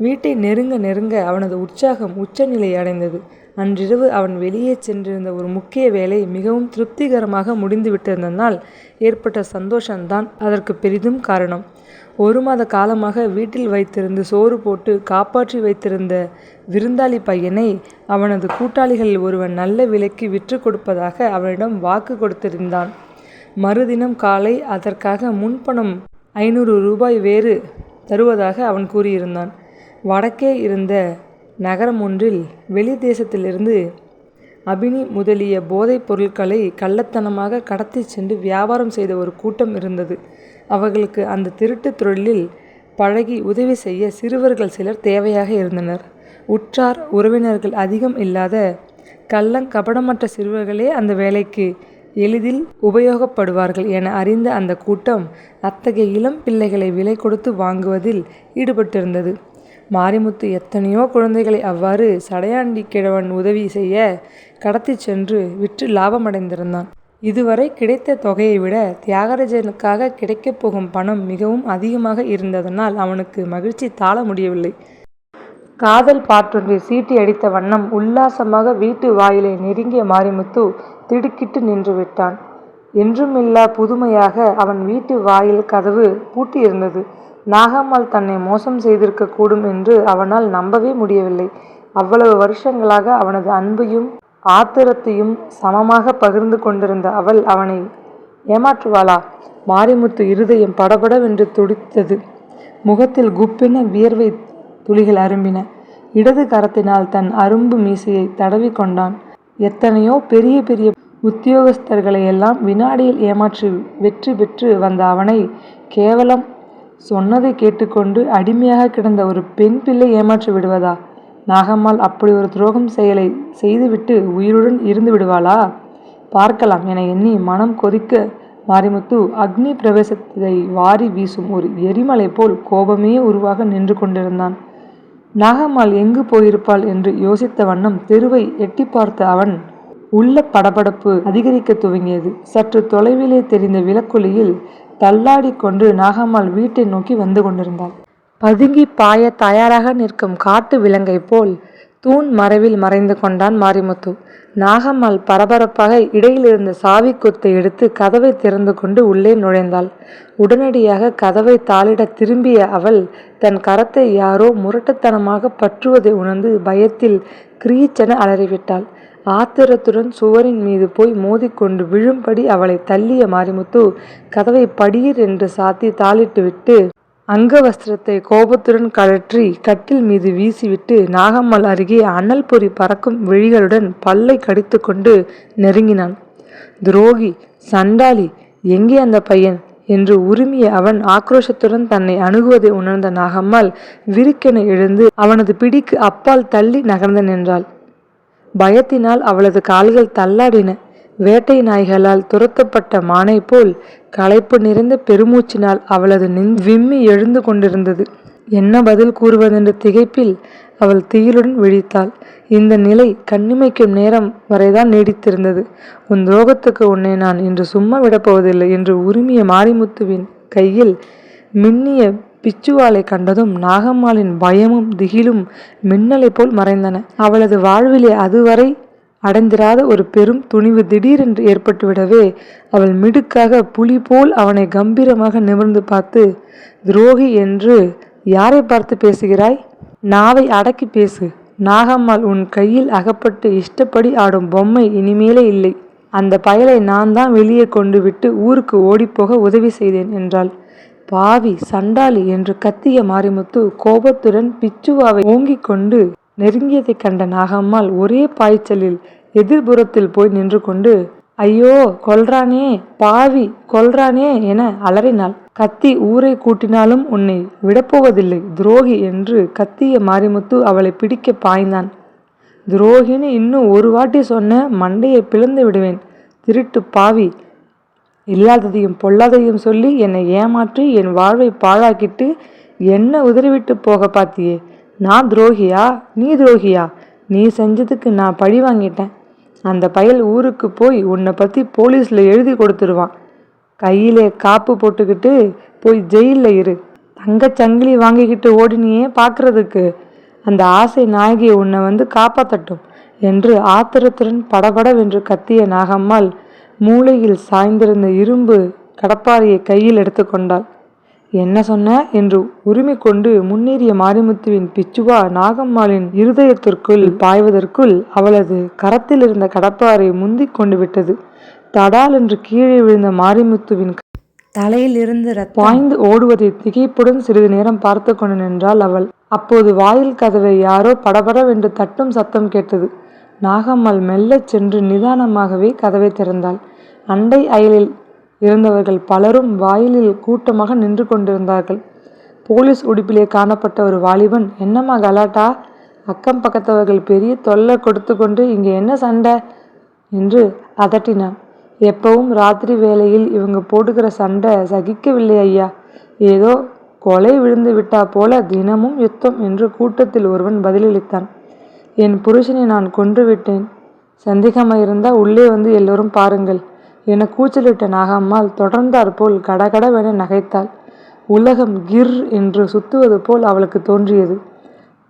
வீட்டை நெருங்க நெருங்க அவனது உற்சாகம் உச்சநிலை அடைந்தது. அன்றிரவு அவன் வெளியே சென்றிருந்த ஒரு முக்கிய வேலை மிகவும் திருப்திகரமாக முடிந்துவிட்டிருந்ததால் ஏற்பட்ட சந்தோஷம்தான் அதற்கு பெரிதும் காரணம். 1 மாத காலமாக வீட்டில் வைத்திருந்து சோறு போட்டு காப்பாற்றி வைத்திருந்த விருந்தாளி பையனை அவனது கூட்டாளிகளில் ஒருவன் நல்ல விலைக்கு விற்று கொடுப்பதாக அவனிடம் வாக்கு கொடுத்திருந்தான். மறுதினம் காலை அதற்காக முன்பணம் 500 ரூபாய் வேறு தருவதாக அவன் கூறியிருந்தான். வடக்கே இருந்த நகரம் ஒன்றில் வெளி தேசத்திலிருந்து அபினி முதலிய போதைப் பொருட்களை கள்ளத்தனமாக கடத்தி சென்று வியாபாரம் செய்த ஒரு கூட்டம் இருந்தது. அவர்களுக்கு அந்த திருட்டு தொழிலில் பழகி உதவி செய்ய சிறுவர்கள் சிலர் தேவையாக இருந்தனர். உற்றார் உறவினர்கள் அதிகம் இல்லாத கள்ளங்கபடமற்ற சிறுவர்களே அந்த வேலைக்கு எளிதில் உபயோகப்படுவார்கள் என அறிந்த அந்த கூட்டம் அத்தகைய இளம் பிள்ளைகளை விலை கொடுத்து வாங்குவதில் ஈடுபட்டிருந்தது. மாரிமுத்து எத்தனையோ குழந்தைகளை அவ்வாறு சடையாண்டி கிழவன் உதவி செய்ய கடத்தி சென்று விற்று லாபமடைந்திருந்தான். இதுவரை கிடைத்த தொகையை விட தியாகராஜனுக்காக கிடைக்கப் போகும் பணம் மிகவும் அதிகமாக இருந்ததனால் அவனுக்கு மகிழ்ச்சி தாழ முடியவில்லை. காதல் பாட்டொன்றை சீட்டி அடித்த வண்ணம் உல்லாசமாக வீட்டு வாயிலை நெருங்கிய மாரிமுத்து திடுக்கிட்டு நின்று விட்டான். என்றுமில்லா புதுமையாக அவன் வீட்டு வாயில் கதவு பூட்டியிருந்தது. நாகம்மாள் தன்னை மோசம் செய்திருக்க கூடும் என்று அவனால் நம்பவே முடியவில்லை. அவ்வளவு வருஷங்களாக அவனது அன்பையும் ஆத்திரத்தையும் சமமாக பகிர்ந்து கொண்டிருந்த அவள் அவனை ஏமாற்றுவாளா? மாரிமுத்து இருதயம் படபடவென்று துடித்தது. முகத்தில் குப்பென வியர்வை துளிகள் அரும்பின. இடது கரத்தினால் தன் அரும்பு மீசையை தடவி கொண்டான். எத்தனையோ பெரிய பெரிய உத்தியோகஸ்தர்களையெல்லாம் வினாடியில் ஏமாற்றி வெற்றி பெற்று வந்த அவனை கேவலம் சொன்னதை கேட்டுக்கொண்டு அடிமையாக கிடந்த ஒரு பெண் பிள்ளை ஏமாற்றி விடுவதா? நாகம்மாள் அப்படி ஒரு துரோகம் செயலை செய்துவிட்டு உயிருடன் இருந்து விடுவாளா? பார்க்கலாம் என எண்ணி மனம் கொதிக்க மாரிமுத்து அக்னி பிரவேசத்தை வாரி வீசும் ஒரு எரிமலை போல் கோபமே உருவாக நின்று கொண்டிருந்தான். நாகம்மாள் எங்கு போயிருப்பாள் என்று யோசித்த வண்ணம் தெருவை எட்டி பார்த்த அவன் உள்ள படபடப்பு அதிகரிக்க துவங்கியது. சற்று தொலைவிலே தெரிந்த விளக்கொலியில் தள்ளாடி கொண்டு நாகம்மாள் வீட்டை நோக்கி வந்து கொண்டிருந்தாள். பதுங்கி பாய தயாராக நிற்கும் காட்டு விலங்கை போல் தூண் மறைவில் மறைந்து கொண்டான் மாரிமுத்து. நாகம்மாள் பரபரப்பாக இடையிலிருந்த சாவி கொத்தை எடுத்து கதவை திறந்து கொண்டு உள்ளே நுழைந்தாள். உடனடியாக கதவை தாளிட திரும்பிய அவள் தன் கரத்தை யாரோ முரட்டுத்தனமாக பற்றுவதை உணர்ந்து பயத்தில் கிரீச்சென அலறிவிட்டாள். ஆத்திரத்துடன் சுவரின் மீது போய் மோதிக்கொண்டு விழும்படி அவளை தள்ளிய மாரிமுத்து கதவை படீர் என்று சாத்தி தாளிட்டு விட்டு அங்கவஸ்திரத்தை கோபத்துடன் கழற்றி கட்டில் மீது வீசிவிட்டு நாகம்மாள் அருகே அனல் பொறி பறக்கும் விழிகளுடன் பல்லை கடித்து கொண்டு நெருங்கினான். துரோகி, சண்டாளி, எங்கே அந்த பையன் என்று உரிமிய அவன் ஆக்ரோஷத்துடன் தன்னை அணுகுவதை உணர்ந்த நாகம்மாள் விருக்கென எழுந்து அவனது பிடிக்கு அப்பால் தள்ளி நகர்ந்து நின்றாள். பயத்தினால் அவளது கால்கள் தள்ளாடின. வேட்டை நாய்களால் துரத்தப்பட்ட மானை போல் களைப்பு நிறைந்த பெருமூச்சினால் அவளது விம்மி எழுந்து கொண்டிருந்தது. என்ன பதில் கூறுவதென்ற திகைப்பில் அவள் திகிலுடன் விழித்தாள். இந்த நிலை கண்ணிமைக்கும் நேரம் வரைதான் நீடித்திருந்தது. உன் துரோகத்துக்கு உன்னை நான் இன்று சும்மா விடப்போவதில்லை என்று உரிமிய மாரிமுத்துவின் கையில் மின்னிய பிச்சுவாலை கண்டதும் நாகம்மாளின் பயமும் திகிலும் மின்னலை போல் மறைந்தன. அவளது வாழ்விலே அதுவரை அடைந்திராத ஒரு பெரும் துணிவு திடீரென்று ஏற்பட்டுவிடவே அவள் மிடுக்காக புலி போல் அவனை கம்பீரமாக நிமிர்ந்து பார்த்து, துரோகி என்று யாரை பார்த்து பேசுகிறாய்? நாவை அடக்கி பேசு. நாகம்மாள் உன் கையில் அகப்பட்டு இஷ்டப்படி ஆடும் பொம்மை இனிமேலே இல்லை. அந்த பயலை நான் தான் வெளியே கொண்டு விட்டு ஊருக்கு ஓடிப்போக உதவி செய்தேன் என்றாள். பாவி, சண்டாளி என்று கத்திய மாரிமுத்து கோபத்துடன் பிச்சுவாவை ஓங்கிக் கொண்டு நெருங்கியதை கண்ட நாகம்மாள் ஒரே பாய்ச்சலில் எதிர்புறத்தில் போய் நின்று கொண்டு, ஐயோ கொல்றானே, பாவி கொல்றானே என அலறினாள். கத்தி ஊரை கூட்டினாலும் உன்னை விடப்போவதில்லை துரோகி என்று கத்திய மாரிமுத்து அவளை பிடிக்க பாய்ந்தான். துரோகின்னு இன்னும் ஒரு வாட்டி சொன்ன மண்டையை பிளந்து விடுவேன். திருட்டு பாவி, இல்லாததையும் பொல்லாததையும் சொல்லி என்னை ஏமாற்றி என் வாழ்வை பாழாக்கிட்டு என்ன உதறிவிட்டு போக பாத்தியே. நான் துரோகியா? நீ துரோகியா? நீ செஞ்சதுக்கு நான் பழி வாங்கிட்டேன். அந்த பயல் ஊருக்கு போய் உன்னை பற்றி போலீஸில் எழுதி கொடுத்துருவான். கையிலே காப்பு போட்டுக்கிட்டு போய் ஜெயிலில் இரு. தங்கச்சங்கிலி வாங்கிக்கிட்டு ஓடினியே பார்க்குறதுக்கு. அந்த ஆசை நாயகி உன்னை வந்து காப்பாற்றட்டும் என்று ஆத்திரத்துடன் படபடவென்று கத்திய நாகம்மாள் மூளையில் சாய்ந்திருந்த இரும்பு கடப்பாறையை கையில் எடுத்துக்கொண்டாள். என்ன சொன்ன என்று உரிமை கொண்டு முன்னேறிய மாரிமுத்துவின் பிச்சுவா நாகம்மாளின் இருதயத்திற்குள் பாய்வதற்குள் அவளது கரத்தில் இருந்த கடப்பாறை முந்தி கொண்டு விட்டது. தடால் என்று கீழே விழுந்த மாரிமுத்துவின் தலையில் இருந்து பாய்ந்து ஓடுவதை திகைப்புடன் சிறிது நேரம் பார்த்து கொண்டு நின்றாள் அவள். அப்போது வாயில் கதவை யாரோ படபடவென்று தட்டும் சத்தம் கேட்டது. நாகம்மாள் மெல்லச் சென்று நிதானமாகவே கதவை திறந்தாள். அண்டை அயலில் இருந்தவர்கள் பலரும் வாயிலில் கூட்டமாக நின்று கொண்டிருந்தார்கள். போலீஸ் உடுப்பிலே காணப்பட்ட ஒரு வாலிபன், என்னம்மா கலாட்டா? அக்கம் பக்கத்தவர்கள் பெரிய தொல்லை கொடுத்து கொண்டு இங்கே என்ன சண்டை என்று அதட்டினான். எப்பவும் ராத்திரி வேளையில் இவங்க போடுகிற சண்டை சகிக்கவில்லை ஐயா. ஏதோ கொலை விழுந்து விட்டா போல தினமும் யுத்தம் என்று கூட்டத்தில் ஒருவன் பதிலளித்தான். என் புருஷனை நான் கொன்று விட்டேன். சந்தேகமாயிருந்தா உள்ளே வந்து எல்லோரும் பாருங்கள் என கூச்சலிட்ட நாகம்மாள் தொடர்ந்தாற்போல் கடகடவென நகைத்தாள். உலகம் கிர் என்று சுத்துவது போல் அவளுக்கு தோன்றியது.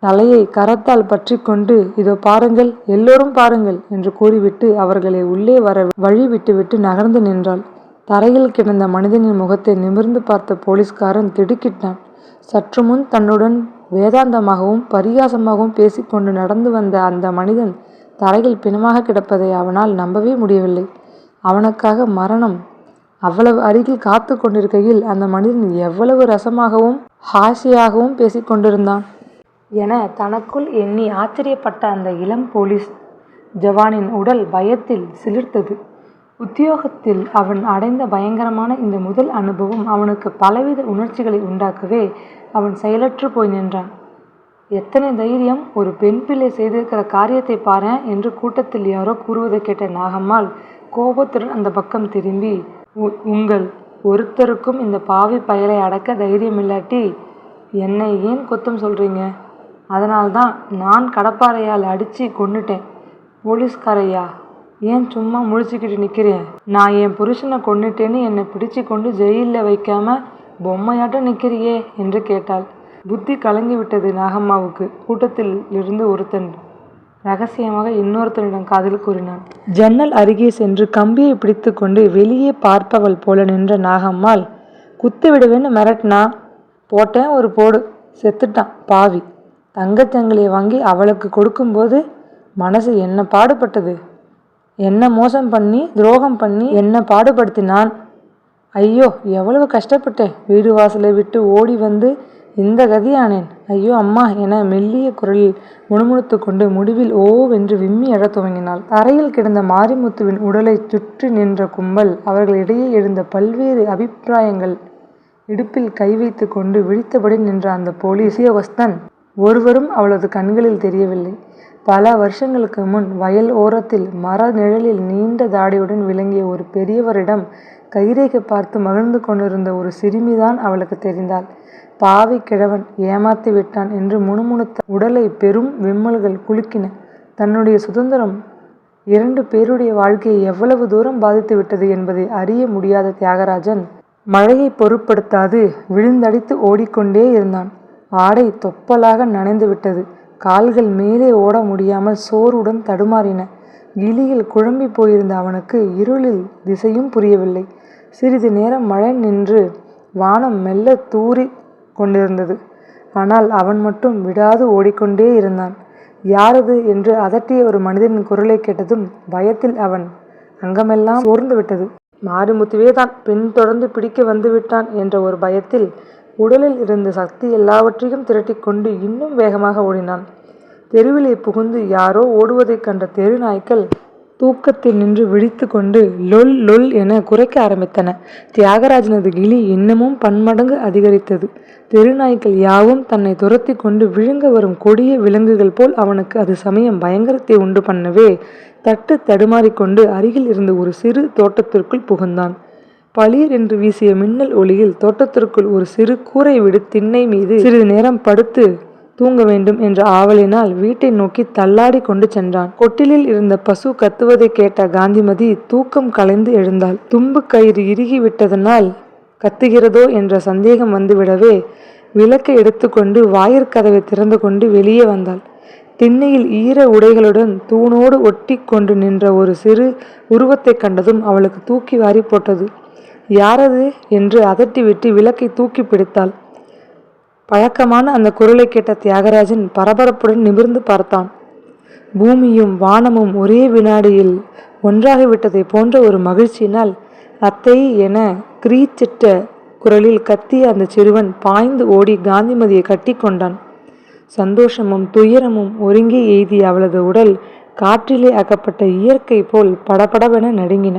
தலையை கரத்தால் பற்றி கொண்டு இதோ பாருங்கள், எல்லோரும் பாருங்கள் என்று கூறிவிட்டு அவர்களை உள்ளே வர வழி விட்டுவிட்டு நகர்ந்து நின்றாள். தரையில் கிடந்த மனிதனின் முகத்தை நிமிர்ந்து பார்த்த போலீஸ்காரன் திடுக்கிட்டான். சற்று முன் தன்னுடன் வேதாந்தமாகவும் பரிகாசமாகவும் பேசிக்கொண்டு நடந்து வந்த அந்த மனிதன் தரையில் பிணமாக கிடப்பதை அவனால் நம்பவே முடியவில்லை. அவனுக்காக மரணம் அவ்வளவு அருகில் காத்து கொண்டிருக்கையில் அந்த மனிதன் எவ்வளவு ரசமாகவும் ஹாசியாகவும் பேசிக்கொண்டிருந்தான் என தனக்குள் எண்ணி ஆச்சரியப்பட்ட அந்த இளம் போலீஸ் ஜவானின் உடல் பயத்தில் சிலிர்த்தது. உத்தியோகத்தில் அவன் அடைந்த பயங்கரமான இந்த முதல் அனுபவம் அவனுக்கு பலவித உணர்ச்சிகளை உண்டாக்கவே அவன் செயலற்று போய் நின்றான். எத்தனை தைரியம்! ஒரு பெண் பிள்ளை செய்திருக்கிற காரியத்தை பாரு என்று கூட்டத்தில் யாரோ கூறுவதை கேட்ட நாகம்மாள் கோபத்துடன் அந்த பக்கம் திரும்பி, உங்கள் ஒருத்தருக்கும் இந்த பாவி பயலை அடக்க தைரியம் இல்லாட்டி என்னை ஏன் குத்தம் சொல்றீங்க? அதனால்தான் நான் கடப்பாறையால் அடித்து கொன்னுட்டேன். போலீஸ்காரையா, ஏன் சும்மா முழிச்சுக்கிட்டு நிற்கிறேன்? நான் என் புருஷனை கொன்னுட்டேன்னு என்னை பிடிச்சு கொண்டு ஜெயிலில் வைக்காம பொம்மையாட்டம் நிற்கிறியே என்று கேட்டாள். புத்தி கலங்கி விட்டது நாகம்மாவுக்கு. கூட்டத்தில் இருந்து ஒருத்தன் ரகசியமாக இன்னொருத்தனிடம் காதில் கூறினான். ஜன்னல் அருகே சென்று கம்பியை பிடித்து கொண்டு வெளியே பார்ப்பவள் போல நின்ற நாகம்மாள், குத்து விடுவேன்னு மிரட்டினா, போட்டேன் ஒரு போடு, செத்துட்டான் பாவி. தங்கச்சங்கிலியை வாங்கி அவளுக்கு கொடுக்கும்போது மனசு என்ன பாடுபட்டது! என்ன மோசம் பண்ணி துரோகம் பண்ணி என்ன பாடுபடுத்தினான்! ஐயோ, எவ்வளவு கஷ்டப்பட்டேன்! வீடு வாசலை விட்டு ஓடி வந்து இந்த கதியானேன். ஐயோ அம்மா என மெல்லிய குரலில் முணுமுணுத்து கொண்டு முடிவில் ஓவென்று விம்மி எழத் துவங்கினாள். தரையில் கிடந்த மாரிமுத்துவின் உடலை சுற்றி நின்ற கும்பல் அவர்களிடையே எழுந்த பல்வேறு அபிப்பிராயங்கள் இடுப்பில் கை வைத்து கொண்டு விழித்தபடி நின்ற அந்த போலீஸ் உத்தியோகஸ்தன் ஒருவரும் அவளது கண்களில் தெரியவில்லை. பல வருஷங்களுக்கு முன் வயல் ஓரத்தில் மர நிழலில் நீண்ட தாடியுடன் விளங்கிய ஒரு பெரியவரிடம் கைரேகை பார்த்து மகிழ்ந்து கொண்டிருந்த ஒரு சிறுமிதான் அவளுக்கு தெரிந்தாள். பாவி கிழவன் ஏமாத்தி விட்டான் என்று முணுமுணுத்த உடலை பெரும் விம்மல்கள் குலுக்கின. தன்னுடைய சுதந்திரம் 2 பேருடைய வாழ்க்கையை எவ்வளவு தூரம் பாதித்து விட்டது என்பதை அறிய முடியாத தியாகராஜன் மழையை பொருட்படுத்தாது விழுந்தடித்து ஓடிக்கொண்டே இருந்தான். ஆடை தொப்பலாக நனைந்து விட்டது. கால்கள் மேலே ஓட முடியாமல் சோர்வுடன் தடுமாறின. கிளியில் குழம்பி போயிருந்த அவனுக்கு இருளில் திசையும் புரியவில்லை. சிறிது நேரம் மழை நின்று வானம் மெல்ல தூறி கொண்டிருந்தது. ஆனால் அவன் மட்டும் விடாது ஓடிக்கொண்டே இருந்தான். யாரது என்று அதட்டிய ஒரு மனிதனின் குரலை கேட்டதும் பயத்தில் அவன் அங்கமெல்லாம் சோர்ந்து விட்டது. மாரிமுத்துவே தான் பின்தொடர்ந்து பிடிக்க வந்து விட்டான் என்ற ஒரு பயத்தில் உடலில் இருந்த சக்தி எல்லாவற்றையும் திரட்டிக்கொண்டு இன்னும் வேகமாக ஓடினான். தெருவிலே புகுந்து யாரோ ஓடுவதைக் கண்ட தெரு நாய்க்கள் தூக்கத்தில் நின்று விழித்து கொண்டு லொல் லொல் என குறைக்க ஆரம்பித்தன. தியாகராஜனது கிளி இன்னமும் பன்மடங்கு அதிகரித்தது. தெருநாய்க்கள் யாவும் தன்னை துரத்தி கொண்டு விழுங்க வரும் கொடிய விலங்குகள் போல் அவனுக்கு அது சமயம் பயங்கரத்தை உண்டு பண்ணவே தட்டு தடுமாறிக்கொண்டு அருகில் இருந்த ஒரு சிறு தோட்டத்திற்குள் புகுந்தான். பளீர் என்று வீசிய மின்னல் ஒளியில் தோட்டத்திற்குள் ஒரு சிறு கூரை விடு திண்ணை மீது சிறிது நேரம் படுத்து தூங்க வேண்டும் என்ற ஆவலினால் வீட்டை நோக்கி தள்ளாடி கொண்டு சென்றான். கொட்டிலில் இருந்த பசு கத்துவதை கேட்ட காந்திமதி தூக்கம் கலைந்து எழுந்தாள். தும்பு கயிறு இறுகி விட்டதனால் கத்துகிறதோ என்ற சந்தேகம் வந்துவிடவே விளக்கை எடுத்துக்கொண்டு வாயிற்கதவை திறந்து கொண்டு வெளியே வந்தாள். திண்ணையில் ஈர உடைகளுடன் தூணோடு ஒட்டி கொண்டு நின்ற ஒரு சிறு உருவத்தை கண்டதும் அவளுக்கு தூக்கி வாரி போட்டது. யாரது என்று அதட்டிவிட்டு விளக்கை தூக்கி பிடித்தாள். பழக்கமான அந்த குரலை கேட்ட தியாகராஜன் பரபரப்புடன் நிமிர்ந்து பார்த்தான். பூமியும் வானமும் ஒரே வினாடியில் ஒன்றாகிவிட்டதை போன்ற ஒரு மகிழ்ச்சியினால் அத்தை என கிரீச்சிட்ட குரலில் கத்திய அந்த சிறுவன் பாய்ந்து ஓடி காந்திமதியை கட்டி கொண்டான். சந்தோஷமும் துயரமும் ஒருங்கே எய்திய அவளது உடல் காற்றிலே அகப்பட்ட இயற்கை போல் படபடவென நடுங்கின.